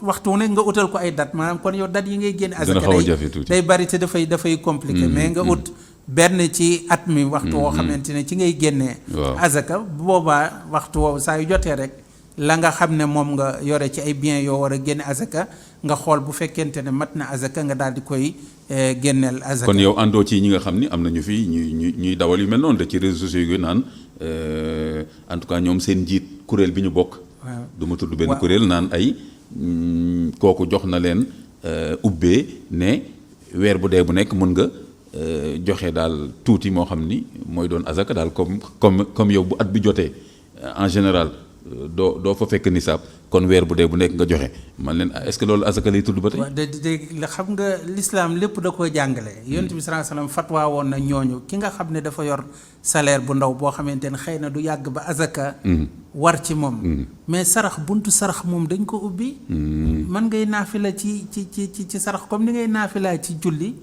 S4: waxtu ne nga utal ko ay date maanaam kon yow date yi ngay génne azaka day bari te dafay compliqué mais nga ut benn ci at mi waxtu woo xamante ne ci ngay génnee azaka boobaa waxtu woowu saa yu jotee rek la nga xam ne moom nga yore ci ay biens yoo war a génne azaka nga xool bu fekkente ne mat na azaka nga daal di koy génneel azaka.
S2: kon yow àndoo ci ñi nga xam ni am nañu fi ñuy dawal yu mel noonu de ci réseaux sociaux yi naan en tout cas ñoom seen njiit kuréel bi ñu bokk. waaw du ma tudd benn kuréel naan ay kooku jox na leen ubbee ne weer bu dee bu nekk mën nga joxe daal tuuti moo xam ni mooy doon azaka daal comme yow bu at bi jotee en général. doo fa fekk nisaab kon weer bu dee bu nekk nga joxe man leen est-ce que loolu azaka lay tudd ba tey.
S4: waaw de xam nga l'islam lépp da koy jàngale. yonent bi sallallahu alayhi wasallam fatwa woon na ñooñu ki nga xam ne dafa yor salaire bu ndaw boo xamante ne xëy na du yàgg ba azaka. war ci moom. mais sarax buntu sarax moom dañ ko ubbi. man ngay naafila ci sarax comme ni ngay naafilaa ci julli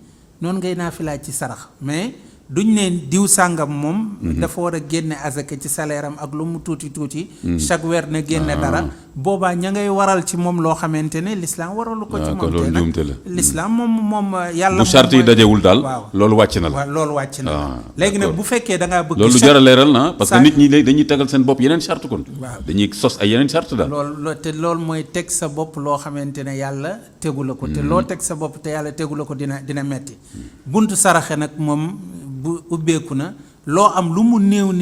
S4: noonu ngay naafilaa ci sarax mais. duñ ne diw sàngam moom dafa war a génne azaka ci salaire am ak lu mu tuuti chaque weer na génne dara boobaa ña ngay waral ci moom loo xamante ne l'islam waralu ko ci moom te nag l'islam moom yàlla
S2: bu charte yi dajewul daal loolu wàcc na la
S4: waaw loolu wàcc na la léegi nag bu fekkee da ngaa bëgg
S2: loolu jar a leeral na parce que nit ñi léegi dañuy tegal seen bopp yeneen charte kon waaw dañuy sos ay yeneen charte daal
S4: loolu mooy teg sa bopp loo xamante ne yàlla tegu la ko te loo teg sa bopp te yàlla tegu la ko dina metti buntu saraxe nag moom bu ubbeeku na loo am lu mu néew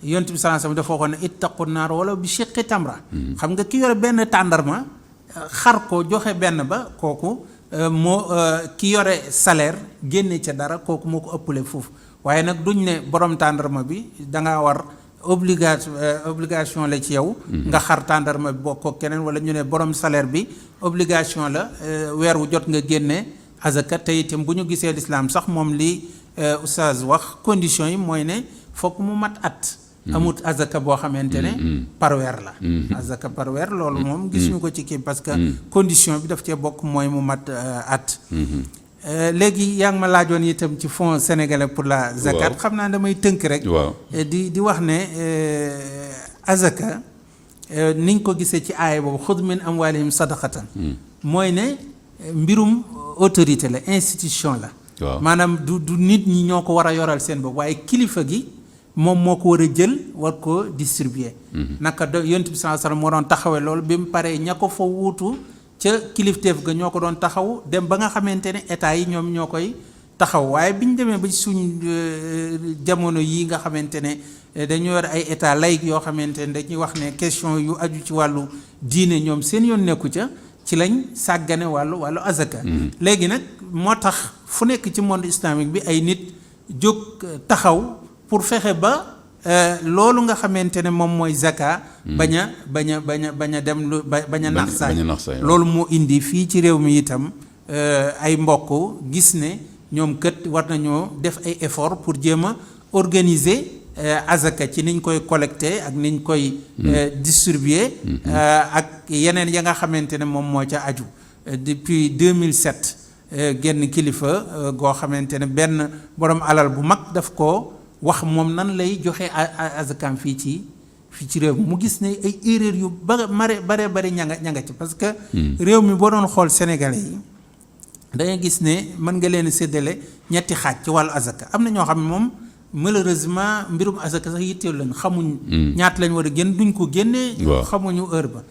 S4: yonent bi sallallahu alayhi wasallam dafa waxoon ne ittaqu naar wala bi shiqqi tamra xam nga ki yore benn tàndarma xar ko joxe benn ba kooku moo ki yore salaire génne ca dara kooku moo ko ëppale foofu waaye nag duñ ne borom tàndarma bi dangaa war obligation la ci yow nga xar tàndarma bi bokk ko keneen wala ñu ne borom salaire bi obligation la weer wu jot nga génne azaka te itam bu ñu gisee l'islam sax moom li oustaz wax condition yi mooy ne fokk mu mat at amut azaka boo xamante ne par weer la azaka par weer loolu moom gisuñu ko ci kii parce que condition bi daf cee bokk mooy mu mat at léegi yaa ngi ma laajoon itam ci fonds sénégalais pour la zakat xam naa damay tënk rek di wax ne azaka niñ ko gisee ci aaya boobu xud min amwalihim sadaqatan mooy ne mbirum autorité la institution la maanaam du nit ñi ñoo ko war a yoral seen bopp waaye kilifa gi moom moo ko war a jël war ko distribuer. naka Yonent bi sallallahu alayhi wasallam moo doon taxawee loolu bi mu paree ña ko fa wuutu ca kilifteef ga ñoo ko doon taxaw dem ba nga xamante ne état yi ñoom ñoo koy taxaw waaye bi ñu demee ba suñ jamono yi nga xamante ne dañu yor ay état laïque yoo xamante ne dañuy wax ne question yu aju ci wàllu diine ñoom seen yoon nekku ca ci lañ sàggane wàllu azaka. léegi nag moo tax fu nekk ci monde islamique bi ay nit jóg taxaw pour fexe ba loolu nga xamante ne moom mooy zaka bañ a dem lu bañ a nax saay loolu moo indi fii ci réew mi itam ay mbokk gis ne ñoom kët war nañoo def ay effort pour jéem a organiser azaka ci niñ koy collecté ak niñ koy distribuer ak yeneen ya nga xamante ne moom moo ca aju. depuis 2007 genn kilifa goo xamante ne benn borom alal bu mag daf ko wax moom nan lay joxe azakam fii ci réew mu gis ne ay erreur yu bare ña nga ci parce que réew mi boo doon xool sénégalais yi dangay gis ne mën nga leen séddale ñetti xaaj ci wàllu azaka am na ñoo xam ne moom malheureusement mbirum azaka sax yitteel leen xamuñ ñaata lañ war a génn duñ ko génnee xamuñu heure ba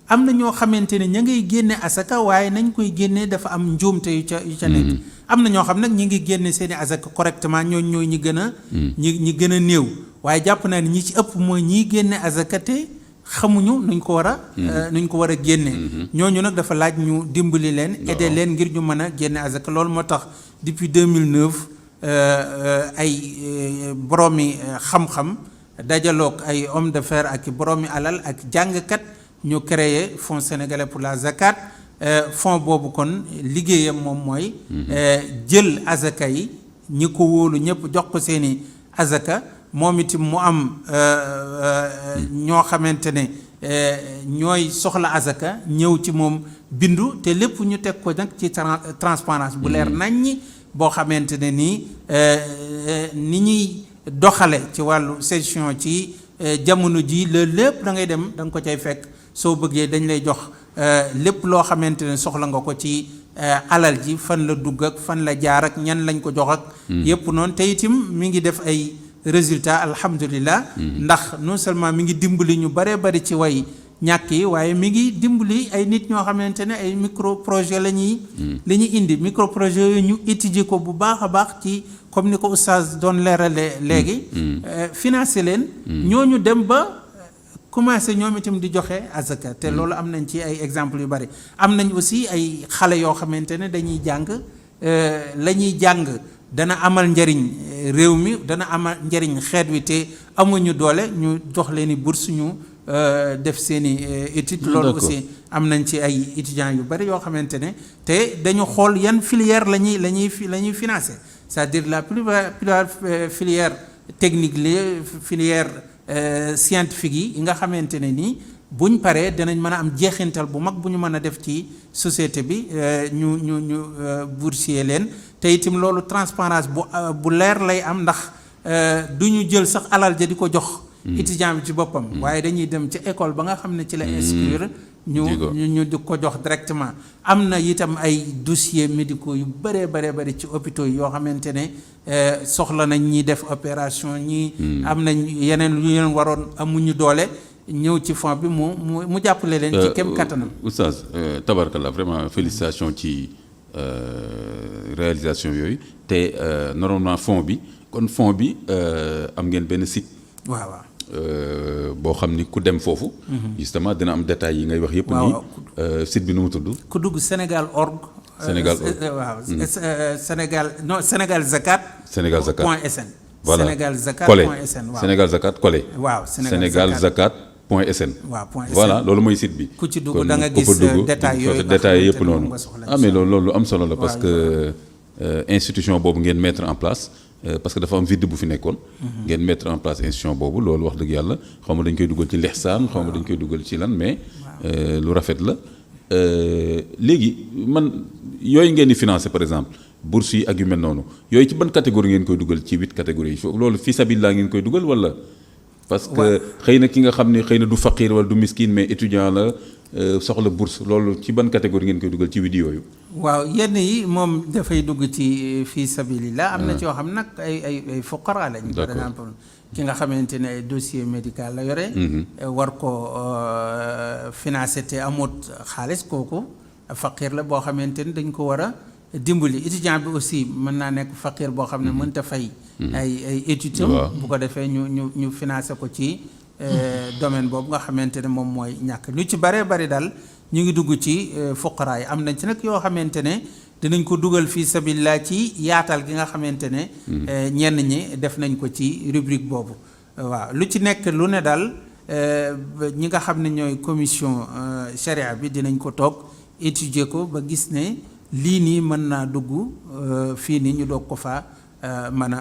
S4: am na ñoo xamante ne ña ngay génne asaka waaye nañ koy génnee dafa am njuumte yu ca nekk am na ñoo xam nag ñi ngi génne seeni asaka correctement ñooy ñi gën a ñi gën a néew waaye jàpp naa ne ñi ci ëpp mooy ñiy génne asaka te xamuñu nuñ ko war a génne ñooñu nag dafa laaj ñu dimbali leen aider leen ngir ñu mën a génne azaka loolu moo tax depuis 2009 ay boroomi xam-xam dajaloog ay homme d'affaires ak boroomi alal ak jàngkat ñu créé fonds sénégalais pour la zakat fonds boobu kon liggéeyam moom mooy jël azaka yi ñi ko wóolu ñëpp jox ko seeni azaka moom itam mu am ñoo xamante ne ñooy soxla azaka ñëw ci moom bindu te lépp ñu teg ko nag ci transparence bu leer naññi boo xamante ne nii ni ñuy doxale ci wàllu session ci jamono ji la lépp da ngay dem da nga ko cay fekk soo bëggee dañ lay jox lépp loo xamante ne soxla nga ko ci alal ji fan la dugg ak fan la jaar ak ñan lañ ko jox ak yépp noonu te itam mi ngi def ay résultat alhamdulillah ndax non seulement mi ngi dimbali ñu bare bari ci way ñàkk yi waaye mi ngi dimbali ay nit ñoo xamante ne ay micro projet la ñuy indi micro projet yooyu ñu étudier ko bu baax a baax ci comme ni ko oustaz doon leerale léegi financer leen ñooñu dem ba commencé ñoom itam di joxe azaka te loolu am nañ ci ay exemples yu bari am nañ aussi ay xale yoo xamante ne dañuy jàng la ñuy jàng dana amal njariñ réew mi dana amal njariñ xeet wi te amuñu doole ñu jox leen i bourse ñu def seeni étude loolu aussi am nañ ci ay étudiants yu bari yoo xamante ne te dañu xool yan filière la ñuy financer c'est-à-dire la plupart filière technique les filière scientifique yi nga xamante ne nii buñ paree danañ mën a am jeexintal bu mag bu ñu mën a def ci société bi ñu boursier leen te itam loolu transparence bu leer lay am ndax du ñu jël sax alal ja di ko jox étudiant bi ci boppam waaye dañuy dem ci école ba nga xam ne ci la inscrire ñu di ko jox directement am na itam ay dossiers médicaux yu bari ci hôpitaux yi yoo xamante ne soxla nañ ñi def opération ñi am nañ yeneen lu leen waroon amuñu doole ñëw ci fond bi mu jàppale leen ci kem kattanam.
S2: oustaz tabarakallah vraiment félicitations ci réalisation yooyu te normalement fond bi am ngeen benn site.
S4: waaw.
S2: boo xam ni ku dem foofu. justement dina am détails yi ngay wax yëpp. nii site bi nu mu tudd.
S4: ku dugg Sénégal.org. waaw Sénégal Zakat.
S2: Sénégal Zakat
S4: point sn.
S2: voilà
S4: Sénégal Zakat point sn waaw
S2: Sénégal Zakat collé.
S4: waaw
S2: Sénégal Zakat point sn.
S4: waaw point sn
S2: voilà loolu mooy site bi.
S4: ku ci dugg da nga gis
S2: détails yëpp noonu. mais loolu lu am solo la parce que institution boobu ngeen mettre en place. parce que dafa am vide bu fi nekkoon. ngeen mettre en place institution boobu loolu wax dëgg yàlla xaw ma dañ koy dugal ci lixsaan xaw ma dañ koy dugal ci lan mais lu rafet la. léegi man yooyu ngeen di financer par exemple bourse yi ak yu mel noonu yooyu ci ban catégorie ngeen koy dugal ci 8 catégories yi loolu fi sabilillah ngeen koy dugal wala. parce que xëy na ki nga xam ne xëy na du faqir wala du miskin mais étudiant la soxla bourse loolu ci ban catégorie ngeen koy dugal ci vidéo yooyu.
S4: waaw yenn yi moom dafay dugg ci fii sabilillah am na ci yoo xam nag ay fuqara lañ. par exemple ki nga xamante ne ay dossier médical la yore war ko financer te amut xaalis kooku faqir la boo xamante ni dañ ko war a dimbali. étudiant bi aussi mën naa nekk faqir boo xam ne mënta fay ay études bu ko defee ñu financer ko ci domaine boobu nga xamante ne moom mooy ñàkk. ñu ci baree bari daal ñu ngi dugg ci fuqaraa yi. am nañ ci nag yoo xamante ne dinañ ko dugal fii sabilillah ci yaatal gi nga xamante ne ñenn ñi def nañ ko ci rubrique boobu. waaw lu ci nekk lu ne daal ñi nga xam ne ñooy commission charia bi dinañ ko toog étudier ko ba gis ne lii nii mën naa dugg fii nii ñu doog ko faa mën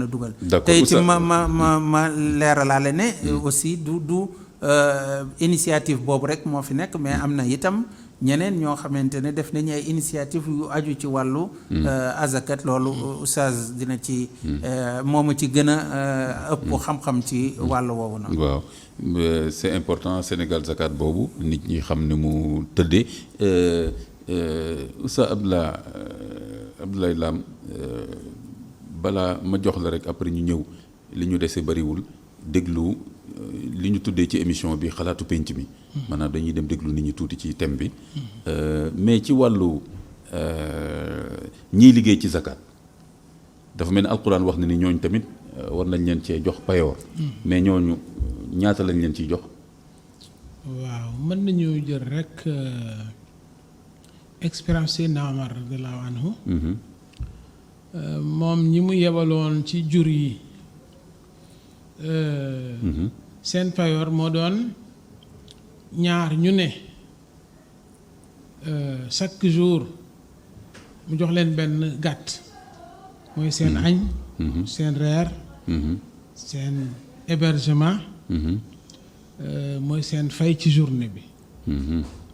S4: a dugal. te it ma leeralaale ne aussi du initiative boobu rek moo fi nekk mais am na itam ñeneen ñoo xamante ne def nañu ay initiative yu aju ci wàllu azakat. loolu oustaz dina ci moomu ci gën a ëpp xam-xam ci wàllu woowu na.
S2: waaw c'est important Sénégal zakat boobu nit ñi xam ne mu tëddee oustaz Abdoulaye Lam balaa ma jox la rek après ñu ñëw li ñu dese bariwul déglu li ñu tuddee ci émission bi xalaatu penc mi. maanaam dañuy dem déglu nit ñi tuuti ci thème bi. mais ci wàllu ñiy liggéey ci zakat dafa mel ni alquran wax na ni ñooñu tamit war nañ leen cee jox payoor. mais ñooñu ñaata lañ leen ciy jox.
S3: waaw mën nañu jël rek expérience Seydina Omar radiyallahu anhu. moom ñi mu yebaloon ci jur yi. seen payoor moo doon ñaar ñu ne chaque jour mu jox leen benn gàtt mooy seen añ seen reer seen hébergement mooy seen fay ci journée bi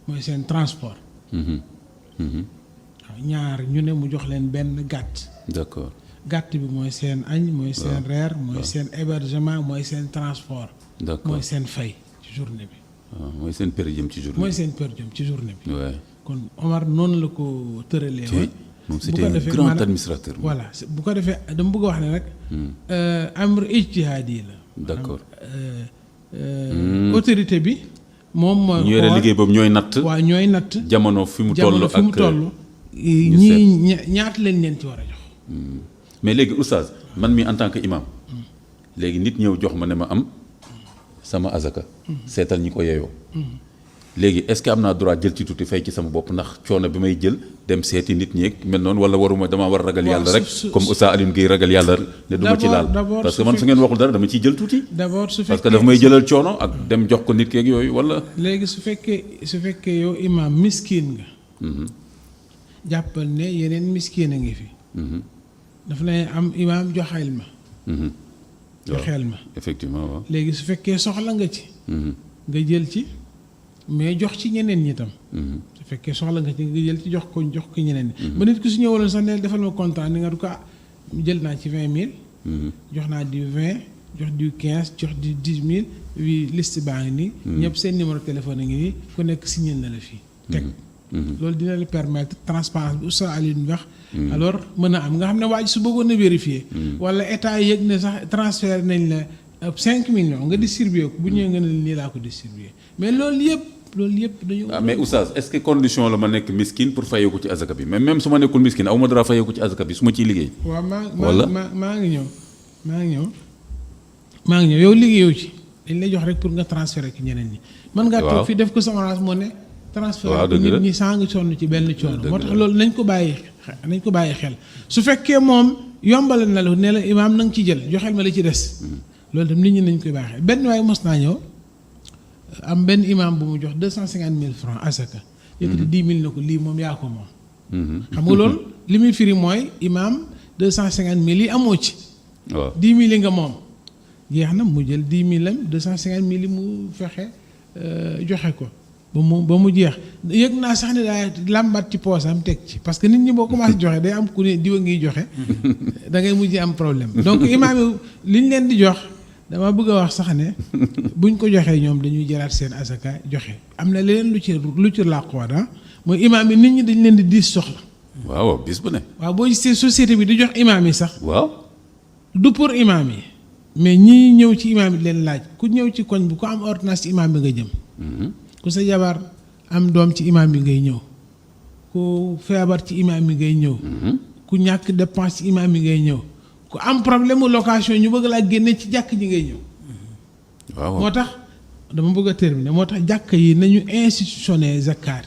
S3: mooy seen transport waaw ñaar ñu ne mu jox leen benn gàtt.
S2: d'accord.
S3: gàtt bi mooy seen añ mooy seen reer mooy seen hébergement mooy seen transport.
S2: d'accord
S3: mooy seen fay ci journée bi.
S2: waaw mooy seen per diem ci journée bi.
S3: mooy seen per diem ci journée bi.
S2: waaw
S3: kon Omar noonu la ko tëralee woon.
S2: moom c'était un grand administrateur.
S3: voilà bu ko defee dama bëgg a wax ne rek. amr ijtihaadi la.
S2: d'accord.
S3: autorité bi. moom mooy
S2: ñu yore liggéey boobu ñooy natt.
S3: waaw ñooy natt.
S2: jamono fi mu toll ak
S3: ñii ñaata lañ leen ci war a jox.
S2: mais léegi oustaz man mi en tant que imam léegi nit ñëw jox ma ne ma am sama azaka seetal ñi ko yeyoo léegi est-ce que am naa droit jël ci tuuti fay ci sama bopp ndax coono bi may jël dem seeti nit ñeeg mel noonu wala waruma damaa war a ragal yàlla rek comme oustaz Alioune Guèye ragal yàlla ne du ma ci laal parce que man su ngeen waxul dara dama ciy jël tuuti
S3: d'abord su fekkee
S2: parce que daf may jëlal coono ak dem jox ko nit keeg yooyu wala
S3: léegi su fekkee yow imam miskin nga jàppal ne yeneen miskin a ngi fi daf lay am imaam joxeel ma. joxeel ma
S2: effectivement waaw.
S3: léegi su fekkee soxla nga ci. nga jël ci mais jox ci ñeneen ñi tam. su fekkee soxla nga ci nga jël ci jox ko ñeneen ñi. ba nit ku su ñëwaloon sax ne defal ma contrat ni nga du ko jël naa ci 20 000. jox naa di 20 jox di 15 jox di 10 000 wi liste baa ngi nii. ñëpp seen numéro téléphone a ngi nii ku nekk signé na la fii. teg loolu dina la permettre transparence bi Oustaz Alioune wax. alors mën a am nga xam ne waa ji su bëggoon a vérifier. wala état yëg ne sax transfert nañ la 5 millions nga distribuer ko bu ñëwee nga ne nii laa ko distribuer mais loolu yëpp dañu.
S2: mais Oustaz est-ce que condition la ma nekk miskin pour fayeeku ci azaka bi mais même su ma nekkul miskin aw ma dara fayeeku ci azaka bi su ma ciy liggéey.
S3: waaw maa ngi ñëw yow liggéeyoo ci dañ lay jox rek pour nga transférer ki ñeneen ñi. mën ngaa toog fii def ko sa orange moo ne. transfert bi nit ñi saa nga sonn ci benn coono moo tax loolu nañ ko bàyyi xel su fekkee moom yombal na la ne la imaam na nga ci jël joxeel ma la ci des loolu tam nit ñi nañ koy bàyyi xel benn waaye mos naa ñëw am benn imaam bu mu jox 250 000 francs asaka yëkkati 10 000 na ko lii moom yaa ko moom xam nga loolu li muy firi mooy imaam 250 000 yi amoo ci 10 000 yi nga moom jeex na mu jël 10 000 am 250 000 yi mu fexe joxe ko ba mu jeex yëg naa sax ne daa làmbat ci poosam teg ci parce que nit ñi boo commencé joxe day am ku ne diwa ngiy joxe da ngay mujj am problème donc imaam yi li ñu leen di jox dama bëgg a wax sax ne buñ ko joxee ñoom dañuy jëlaat seen asaka joxe am na leneen lu ci làquwaat mooy imaam yi nit ñi dañ leen di diis soxla.
S2: waaw bis bu ne.
S3: waaw boo gisee société bi di jox imaam yi sax.
S2: waaw.
S3: du pour imaam yi. mais ñii ñëw ci imaam bi leen laaj ku ñëw ci koñ bi ku am ordonnance ci imaam bi nga jëm. ku sa jabar am doom ci imaam bi ngay ñëw. ku feebar ci imaam bi ngay ñëw. ku ñàkk dépense ci imaam bi ngay ñëw. ku am problème mu location ñu bëgg laa génne ci jàkk ji ngay ñëw.
S2: waaw
S3: moo tax dama bëgg a terminer moo tax jàkk yi nañu institutionné zakat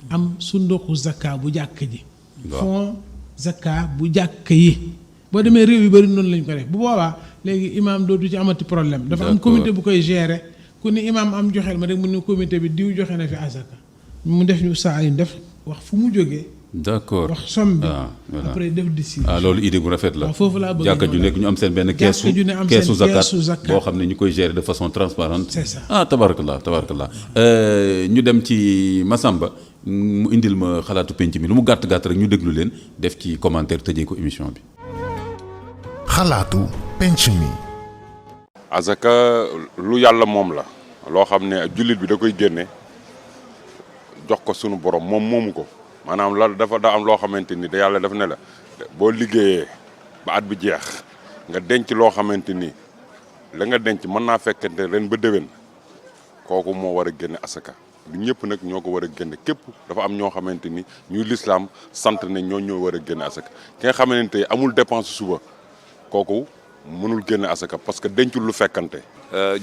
S3: am sunduqu zakat bu jàkk ji. fond zakat bu jàkk yi. boo demee réew yu bëri noonu lañ ko def bu boobaa léegi imaam dootu ci amati problème. dafa am comité bu koy gérer ku ni imaam am joxeel ma rek mu ne comité bi diw joxe na fi azaka mu def ñu saa yu def wax fu mu jógee.
S2: d'accord
S3: wax somme bi.
S2: voilà
S3: après def distribution.
S2: loolu idée bu rafet la.
S3: waaw foofu laa bëgg
S2: jàkka ju nekk ñu am seen benn keesu zakat boo xam ne ñu koy gérer de façon transparente.
S3: c'est ça
S2: tabarakallah ñu dem ci Massamba mu indil ma xalaatu penc mi lu mu gàtt gàtt rek ñu déglu leen def ci commentaire tëjee ko émission bi.
S1: xalaatu penc mi.
S5: azaka lu yàlla moom la loo xam ne jullit bi da koy génne jox ko sunu borom moom moomu ko maanaam la dafa daa am loo xamante ni da yàlla daf ne la boo liggéeyee ba at bi jeex nga denc loo xamante ni la nga denc mën naa fekkente ren ba déwén kooku moo war a génne asaka du ñëpp nag ñoo ko war a génne képp dafa am ñoo xamante ni ñuy lislaam sant ne ñoo war a génne asaka ki nga xamante ni amul dépense suba kooku mënul génne asaka parce que dencul lu fekkante.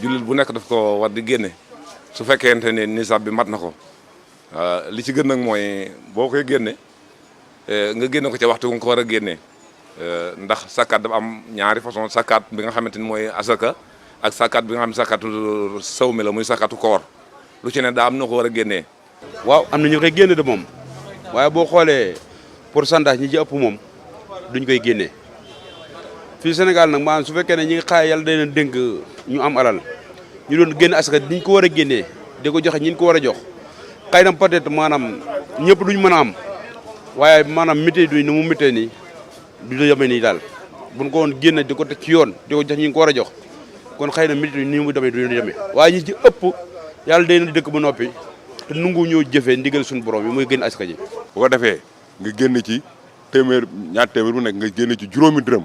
S6: jullit bu nekk daf ko war di génne su fekkente ne nisaab bi mat na ko li ci gën nag mooy boo koy génne nga génne ko ca waxtu nga ko war a génnee ndax sakkaat dafa am ñaari façon sakkaat bi nga xamante ni mooy asaka ak sakkaat bi nga xam ne sakkaatu saw mi la muy sakkaatu koor lu ci ne daa am na ko war a génnee.
S7: waaw am na ñu koy génne de moom waaye boo xoolee pourcentage ñi ci ëpp moom duñ koy génnee. fii Sénégal nag maanaam su fekkee ne ñi nga xaay yàlla day leen dénk ñu am alal ñu doon génn asaka niñ ko war a génnee di ko joxe ñi ko war a jox xëy na peut-être maanaam ñëpp duñ mën a am waaye maanaam météo duñ ni mu méttee nii du demee nii daal buñ ko woon génne di ko teg ci yoon di ko jox ñi ko war a jox kon xëy na météo ni mu demee du demee waaye ñi ci ëpp yàlla day na dëkk ba noppi te nungu ñoo jëfee ndigal suñu borom yi muy génn asaka ji.
S5: bu ko defee nga génn ci téeméer ñaar téeméer bu nekk nga génn ci juróomi dërëm.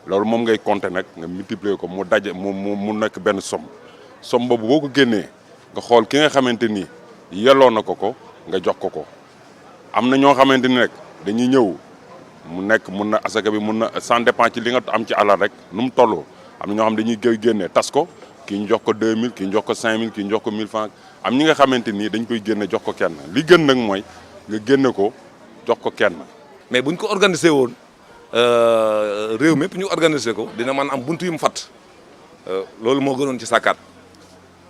S5: loolu moom ngay compter nag nga multiplier ko mu daje mu nekk benn somme boobu boo ko génnee nga xool ki nga xamante ni yelloo na ko nga jox ko am na ñoo xamante ni rek dañuy ñëw mu nekk mun na asaka bi mun na sans dépend ci li nga am ci alal rek nu mu toll am na ñoo xam dañuy koy génnee tas ko kii ñu jox ko 2000 kii ñu jox ko 5000 kii ñu jox ko 1000 francs am ñi nga xamante ni dañ koy génne jox ko kenn li gën nag mooy nga génne ko jox ko kenn.
S6: mais buñ ko organisé woon. réew mépp ñu organiser ko dina mën am buntu yu mu fat loolu moo gënoon ci sàkkaat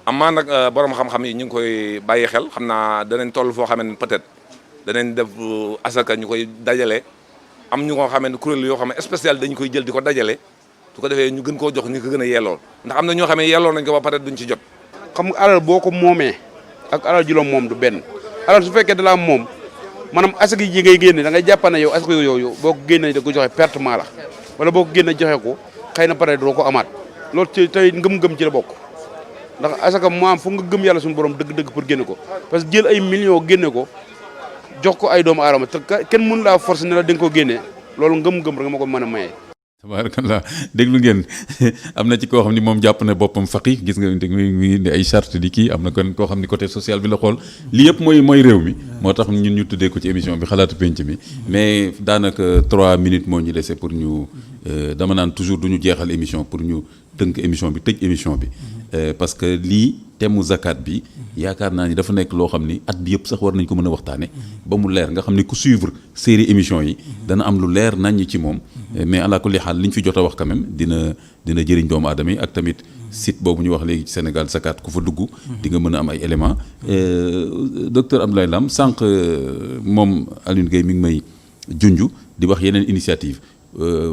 S6: amaa nag borom xam-xam yi ñu ngi koy bàyyi xel xam naa danañ toll foo xamante ne peut-être danañ def asaka ñu koy dajale am ñu ko xamante kuréel yoo xam ne spécial dañu koy jël di ko dajale su ko defee ñu gën koo jox ñu ko gën a yellool ndax am na ñoo xam ne yellool nañ ko ba pare duñ ci jot.
S7: xam nga alal boo ko moomee ak alal ju la moom du benn alal su fekkee da la am moom. maanaam asaka ji ngay génne da ngay jàpp ne yow asaka yooyu boo ko génnee da ko joxe pertement la wala boo ko génne joxe ko xëy na pare doo ko amaat loolu ci tey ngëm-ngëm ci la bokk ndax asaka mu am foog nga gëm yàlla suñu borom dëgg-dëgg pour génne ko parce que jël ay millions génne ko jox ko ay doomu aadama te kenn mënu laa force ne la da nga ko génne loolu ngëm-ngëm rek ma ko mën a maye.
S2: tabarakallah déglu ngeen am na ci koo xam ni moom jàpp na boppam faqih gis nga mi ngi ay charte di kii am na kon koo xam ni côté social bi la xool lii yëpp mooy réew mi moo tax ñun ñu tuddee ko ci émission bi xalaatu penc mi mais daanaka 3 minutes moo ñu dese pour ñu dama naan toujours du ñu jeexal émission pour ñu tënk émission bi tëj émission bi parce que lii thème mu zakat bi yaakaar naa ni dafa nekk loo xam ni at bi yëpp sax war nañ ko mën a waxtaane ba mu leer nga xam ni ku suivre série émission yi dana am lu leer naññ ci moom mais ala kulli xaal li ñu fi jot a wax quand même dina jëriñ doomu aadama yi ak tamit site boobu ñu wax léegi ci Sénégal zakat ku fa dugg di nga mën a am ay éléments docteur Abdoulaye Lam sànq moom Alioune Gueye mi ngi may junj di wax yeneen initiative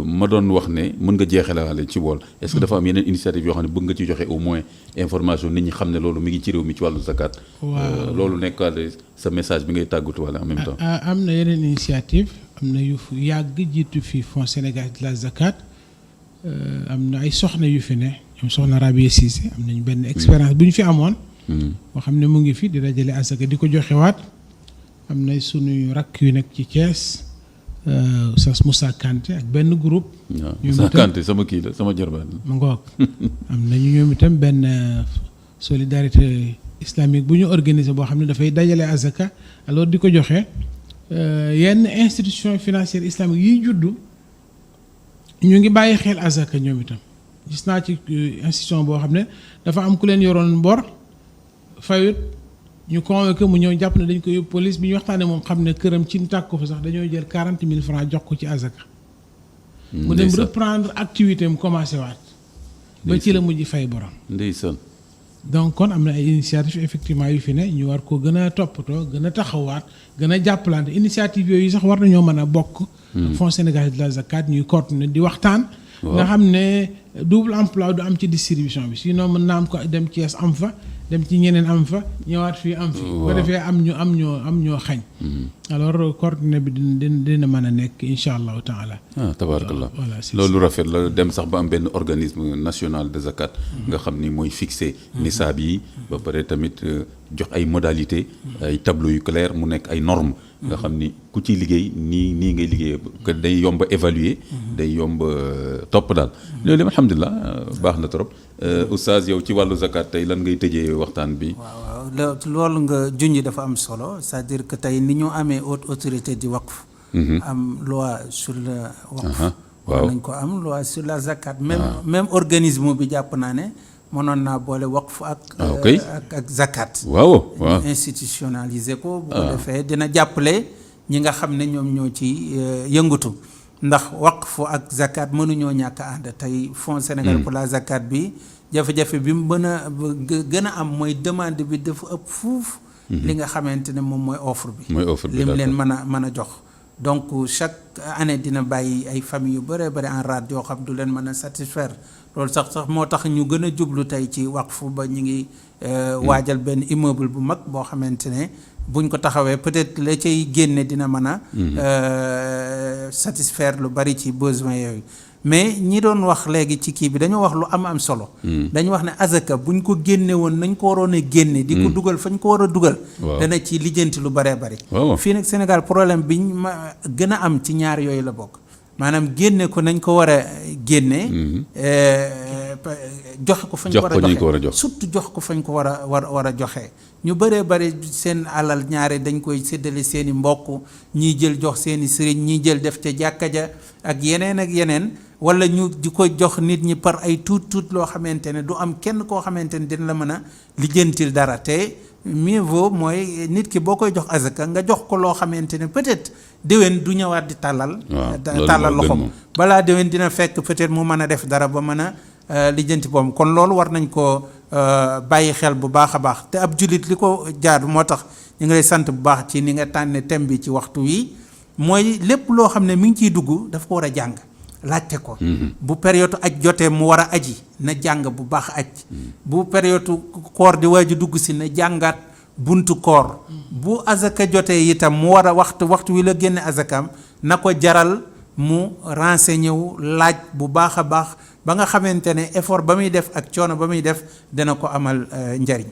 S2: ma doon wax ne mën nga jeexalewaale ci bool est-ce que dafa am yeneen initiative yoo xam ne bëgg nga ci joxe au moins information nit ñi xam ne loolu mi ngi ci réew mi ci wàllu zakat. waaw loolu nekkaale sa message bi ngay tàggatu wala en même temps.
S3: am na yeneen initiative am na yu yàgg jiitu fi Fonds Sénégal de la zakat am na ay soxna yu fi ne ñoom soxna Rabia Cissé am nañu benn expérience bu ñu fi amoon. boo xam ne mu ngi fi di dajale asaka di ko joxewaat am na sunuy rakk yu nekk ci Thiès. Oustaz Moussa Kanté ak benn groupe.
S2: waaw Moussa Kanté sama kii la sama jarbaan la.
S3: mu ngoog am nañu ñoom itam benn solidarité islamique bu ñu organiser boo xam ne dafay dajale azaka alors di ko joxe yenn institution financière islamique yiy juddu ñu ngi bàyyi xel azaka ñoom itam gis naa ci institution boo xam ne dafa am ku leen yoroon mbor fayut ñu convoqué mu ñëw jàpp ne dañ ko yóbbu police bi ñu waxtaanee moom xam ne këram ci tàkk ko fa sax dañoo jël 40 000 francs jox ko ci azaka mu dem reprendre activité am commencé waat ba ci la mujj fay borom.
S2: ndeysaan.
S3: donc kon am na ay initiative effectivement yu fi ne ñu war ko gën a toppatoo gën a taxawaat gën a jàppalante initiative yooyu sax war nañoo mën a bokk. Fonds sénégalais de la zakat ñuy coordonné di waxtaan. nga xam ne double emploi du am ci distribution bi sinon mën naa am ko dem Thiès am fa dem ci ñeneen am fa ñëwaat fii am fi. bu ko defee am ñoo xañ. alors coordonné bi dina mën a nekk incha allahu taala.
S2: tabarakallah loolu rafet la dem sax ba am benn organisme national de zakat. nga xam ni mooy fixé nisaab yi. ba pare tamit jox ay modalités. ay tableau yu clair mu nekk ay normes. nga xam ni ku ciy liggéey nii ngay liggéeyee que day yomb évaluer. day yomb topp daal. loolu alhamdulilah baax na trop oustaz yow ci wàllu zakat tey lan ngay tëjee waxtaan bi.
S4: waaw loolu nga junj dafa am solo c'est-à-dire que tey ni ñu amee haute autorité di waqf. am loi sur le waqf. waaw nañ ko am loi sur la zakat. même organisme bi jàpp naa ne mënoon naa boole waqf ak zakat.
S2: waaw
S4: institutionnaliser ko. bu ko defee dina jàppale ñi nga xam ne ñoom ñoo ci yëngatu. ndax waqf ak zakat mënuñoo ñàkk a ànd tey Fonds Sénégal pour la zakat bi jafe-jafe bi mu gën a am mooy demande bi dafa ëpp fuuf. li nga xamante ne moom mooy offre bi. lim leen mën a jox. donc chaque année dina bàyyi ay famille yu bëree bëri en rade yoo xam du leen mën a satisfaire loolu sax moo tax ñu gën a jublu tey ci waqf ba ñu ngi waajal benn immeuble bu mag boo xamante ne buñ ko taxawee peut-être la cay génne dina mën a satisfaire lu bari ci besoin yooyu mais ñi doon wax léegi ci kii bi dañoo wax lu am solo. dañu wax ne azaka buñ ko génne woon nañ ko waroon a génne. di ko dugal fañ ko war a dugal. dana ci lijjanti lu baree bari. fii nag Sénégal problème biñ ma gën a am ci ñaar yooyu la bokk maanaam génne ko nañ ko war a génne. joxe ko fañ ko war a joxe surtout jox ko fañ ko war a joxe. ñu bëree bëri seen alal ñaare dañ koy séddale seen i mbokk ñiy jël jox seen i sëriñ ñiy jël def ca jàkka ja ak yeneen wala ñu di ko jox nit ñi par ay tuut loo xamante ne du am kenn koo xamante ne dina la mën a lijjantil dara te mieux vaut mooy nit ki boo koy jox azaka nga jox ko loo xamante ne peut-être déwén du ñëwaat di tàllal loxoom balaa déwén dina fekk peut-être mu mën a def dara ba mën a lijjanti boobu kon loolu war nañ ko bàyyi xel bu baax a baax te ab jullit li ko jaadu moo tax ñu ngi lay sant bu baax ci ni nga tànne thème bi ci waxtu wi mooy lépp loo xam ne mi ngi ciy dugg daf ko war a jàng laajte ko. bu période aj jotee mu war a aji na jàng bu baax aj bu période koor di waaju dugg si na jàngaat buntu koor bu azaka jotee itam mu war a waxtu wi la génne azakam na ko jaral mu renseigné wu laaj bu baax a baax ba nga xamante ne effort ba muy def ak coono ba muy def dana ko amal njariñ.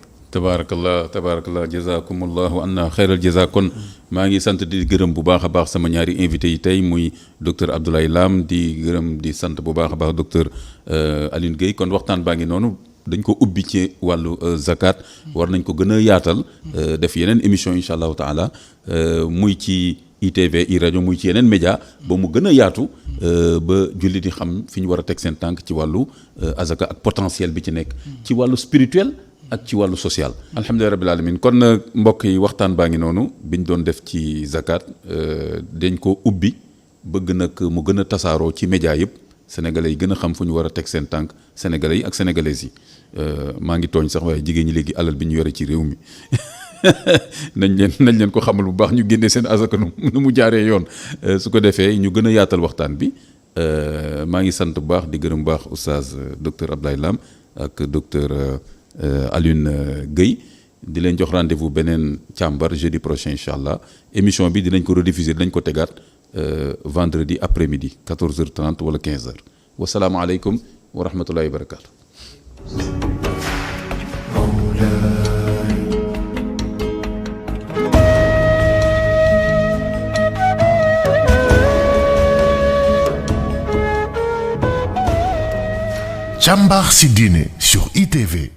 S2: tabaarakallah jazakumullahu anna xayral jaza kon maa ngi sant di gërëm bu baax a baax sama ñaari invité yi tey muy docteur Abdoulaye Lam di gërëm di sant bu baax a baax docteur Alioune Guèye kon waxtaan baa ngi noonu dañ ko ubbi ci wàllu zakat war nañ ko gën a yaatal def yeneen émission incha allahu taala muy ci ITV iRadio muy ci yeneen média ba mu gën a yaatu ba jullit yi xam fi ñu war a teg seen tànk ci wàllu azaka ak potentiel bi ci nekk ci wàllu spirituel ak ci wàllu social. alhamdulilah rabbil alamin kon nag mbokk yi waxtaan baa ngi noonu biñ doon def ci zakat dañ ko ubbi bëgg nag mu gën a tasaaroo ci média yëpp sénégalais yi gën a xam fu ñu war a teg seen tànk sénégalais yi ak sénégalaises yi maa ngi tooñ sax waaye jigéen ñi léegi alal bi ñu yore ci réew mi nañ leen ko xamal bu baax ñu génnee seen azaka nu mu jaaree yoon su ko defee ñu gën a yaatal waxtaan bi maa ngi sant bu baax di gërëm bu baax oustaz docteur Abdoulaye Lam ak docteur Alioune Guèye di leen jox rendez-vous beneen càmbar jeudi prochain incha allah émission bi dinañ ko rediffuser dinañ ko tegaat vendredi après-midi 14h30 wala 15h wasalaamualeykum wa rahmatullahi wa barakatu.
S1: Càmbar si diine sur ITV.